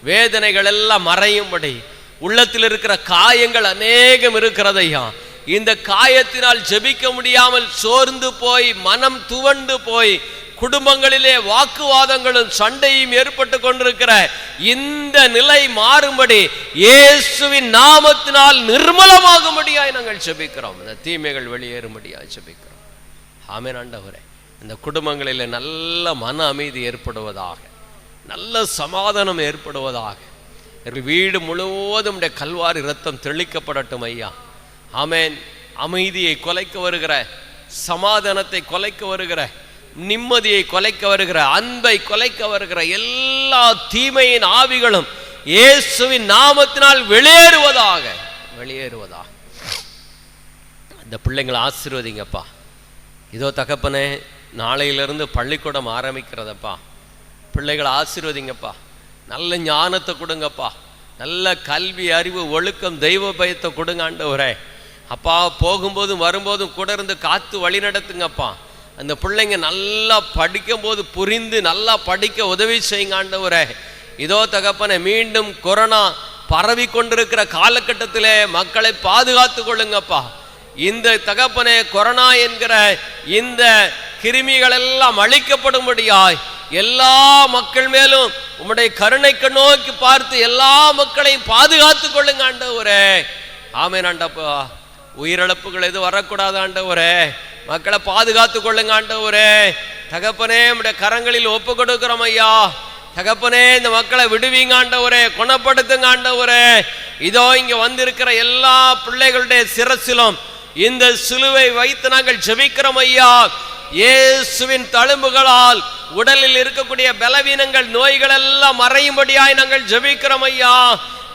வேதனைகள் எல்லாம் மறையும்படி உள்ளத்தில் இருக்கிற காயங்கள் அநேகம் இருக்கிறது ஐயா. இந்த காயத்தினால் ஜெபிக்க முடியாமல் சோர்ந்து போய் மனம் துவண்டு போய் குடும்பங்களிலே வாக்குவாதங்களும் சண்டையும் ஏற்பட்டு கொண்டிருக்கிற இந்த நிலை மாறும்படி இயேசுவின் நாமத்தினால் நிர்மலமாகும்படியாய் நாங்கள் ஜெபிக்கிறோம். இந்த தீமைகள் வெளியேறும்படியாய் ஜெபிக்கிறோம். ஆமென் ஆண்டவரே. இந்த குடும்பங்களில் நல்ல மன அமைதி ஏற்படுவதாக, நல்ல சமாதானம் ஏற்படுவதாக. வீடு முழுவதும் கல்வாரி இரத்தம் தெளிக்கப்படட்டும் ஐயா. ஆமென். அமைதியை குலைக்க வருகிற, சமாதானத்தை குலைக்க வருகிற, நிம்மதியை குலைக்க வருகிற, அன்பை குலைக்க வருகிற எல்லா தீமையின் ஆவிகளும் இயேசுவின் நாமத்தினால் வெளியேறுவதாக, வெளியேறுவதாக. இந்த பிள்ளைங்களை ஆசீர்வதிங்கப்பா. இதோ தகப்பனே, நாளையிலிருந்து பள்ளிக்கூடம் ஆரம்பிக்கிறதப்பா. பிள்ளைகளை ஆசீர்வதிங்கப்பா. நல்ல ஞானத்தை கொடுங்கப்பா. நல்ல கல்வி, அறிவு, ஒழுக்கம், தெய்வ பயத்தை கொடுங்க ஆண்டவரே. அப்பா, போகும்போதும் வரும்போதும் கூட இருந்து காத்து வழி நடத்துங்கப்பா. அந்த பிள்ளைங்க நல்லா படிக்கும்போது புரிந்து நல்லா படிக்க உதவி செய்யுங்க ஆண்டவரே. இதோ தகப்பனே, மீண்டும் கொரோனா பரவி கொண்டிருக்கிற காலகட்டத்திலே மக்களை பாதுகாத்து கொள்ளுங்கப்பா. இந்த தகப்பனே, கொரோனா என்கிற இந்த கிருமிகள் எல்லாம் அழிக்கப்படும்படியாய் எல்லா மக்கள் மேலும் உம்முடைய கருணைக்கு நோக்கி பார்த்து எல்லா மக்களையும் பாதுகாத்து கொள்ளுங்க ஆண்டவரே. ஆமென் ஆண்டப்பா. உயிரிழப்புகள் எதுவும் வரக்கூடாது ஆண்டவரே. மக்களை பாதுகாத்து கொள்ளுங்க ஆண்டவரே. தகப்பனே, உம்முடைய கரங்களில் ஒப்பு கொடுக்கிறோம் ஐயா. தகப்பனே, இந்த மக்களை விடுவீங்க ஆண்டவரே, குணப்படுத்துங்க ஆண்டவரே. இதோ இங்க வந்திருக்கிற எல்லா பிள்ளைகளுடைய சிரசிலும் இந்த சிலுவை வைத்து நாங்கள் ஜெபிக்கிறோம் ஐயா. இயேசுவின் தழும்புகளால் உடலில் இருக்கக்கூடிய பலவீனங்கள், நோய்கள் எல்லாம் மறையும்படியாய் நாங்கள் ஜெபிக்கிறோம் ஐயா.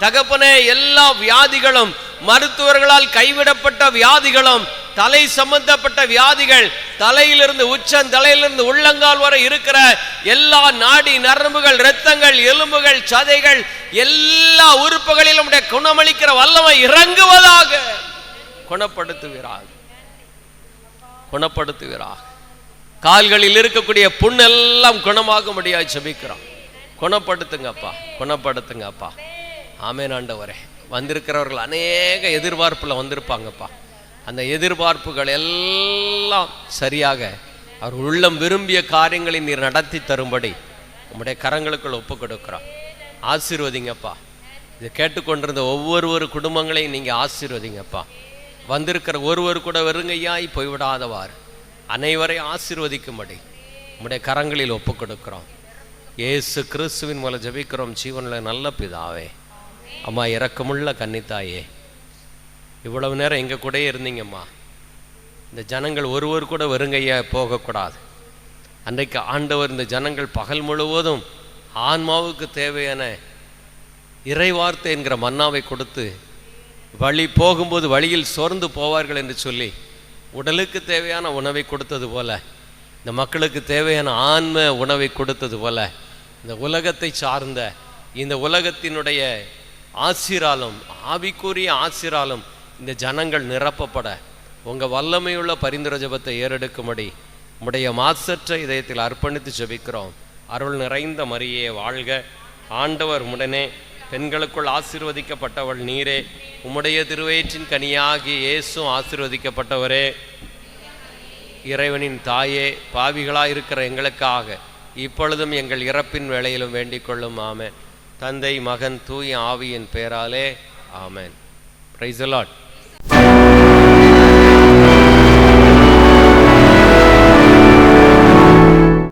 தகப்பனே, எல்லா வியாதிகளும், மருத்துவர்களால் கைவிடப்பட்ட வியாதிகளும், தலை சம்பந்தப்பட்ட வியாதிகள், தலையிலிருந்து உச்சந்தலையிலிருந்து உள்ளங்கால் வரை இருக்கிற எல்லா நாடி நரம்புகள், இரத்தங்கள், எலும்புகள், சதைகள், எல்லா உறுப்புகளிலும் குணமளிக்கிற வல்லமை இறங்குவதாக. குணப்படுத்துவீராக, குணப்படுத்துவீராக. கால்களில் இருக்கக்கூடிய புண்ணெல்லாம் குணமாகும்படியாய் ஜெபிக்கிறோம். குணப்படுத்துங்கப்பா, குணப்படுத்துங்கப்பா. ஆமென் ஆண்டவரே. வந்திருக்கிறவர்கள் அநேக எதிர்பார்ப்புல வந்திருப்பாங்கப்பா. அந்த எதிர்பார்ப்புகள் எல்லாம் சரியாக அவர் உள்ளம் விரும்பிய காரியங்களை நீர் நடத்தி தரும்படி உம்முடைய கரங்களுக்குள் ஒப்பு கொடுக்கிறோம். ஆசீர்வதிங்கப்பா. இதை கேட்டுக்கொண்டிருந்த ஒவ்வொரு குடும்பங்களையும் நீங்க ஆசீர்வதிங்கப்பா. வந்திருக்கிற ஒருவர் கூட வெறுங்கையாய் போய்விடாதவாறு அனைவரையும் ஆசீர்வதிக்கும்படி உம்முடைய கரங்களில் ஒப்பு கொடுக்கிறோம். இயேசு கிறிஸ்துவின் மூலம் ஜெபிக்கிறோம் ஜீவனுள்ள நல்ல பிதாவே. அம்மா, இரக்கமுள்ள கன்னித்தாயே, இவ்வளவு நேரம் எங்கள் கூட இருந்தீங்கம்மா. இந்த ஜனங்கள் ஒருவர் கூட வெறுங்கையா போகக்கூடாது. அன்றைக்கு ஆண்டவர் இந்த ஜனங்கள் பகல் முழுவதும் ஆன்மாவுக்கு தேவையான இறைவார்த்தை என்கிற மன்னாவை கொடுத்து வழி போகும்போது வழியில் சோர்ந்து போவார்கள் என்று சொல்லி உடலுக்கு தேவையான உணவை கொடுத்தது போல, இந்த மக்களுக்கு தேவையான ஆன்ம உணவை கொடுத்தது போல, இந்த உலகத்தை சார்ந்த இந்த உலகத்தினுடைய ஆசீராலும் ஆவிக்குரிய ஆசீராலும் இந்த ஜனங்கள் நிரப்பப்பட உங்கள் வல்லமையுள்ள பரிந்துரை ஜெபத்தை ஏறெடுக்கும்படி உம்முடைய மாசற்ற இதயத்தில் அர்ப்பணித்து ஜெபிக்கிறோம். அருள் நிறைந்த மரியே வாழ்க. ஆண்டவர் உடனே பெண்களுக்குள் ஆசீர்வதிக்கப்பட்டவள் நீரே. உம்முடைய திருவயிற்றின் கனியாகிய இயேசுவும் ஆசீர்வதிக்கப்பட்டவரே. இறைவனின் தாயே, பாவிகளாயிருக்கிற எங்களுக்காக இப்பொழுதும் எங்கள் இறப்பின் வேளையிலும் வேண்டிக் கொள்ளும். ஆமென். தந்தை, மகன், தூய ஆவியின் பெயராலே ஆமென். Praise the Lord.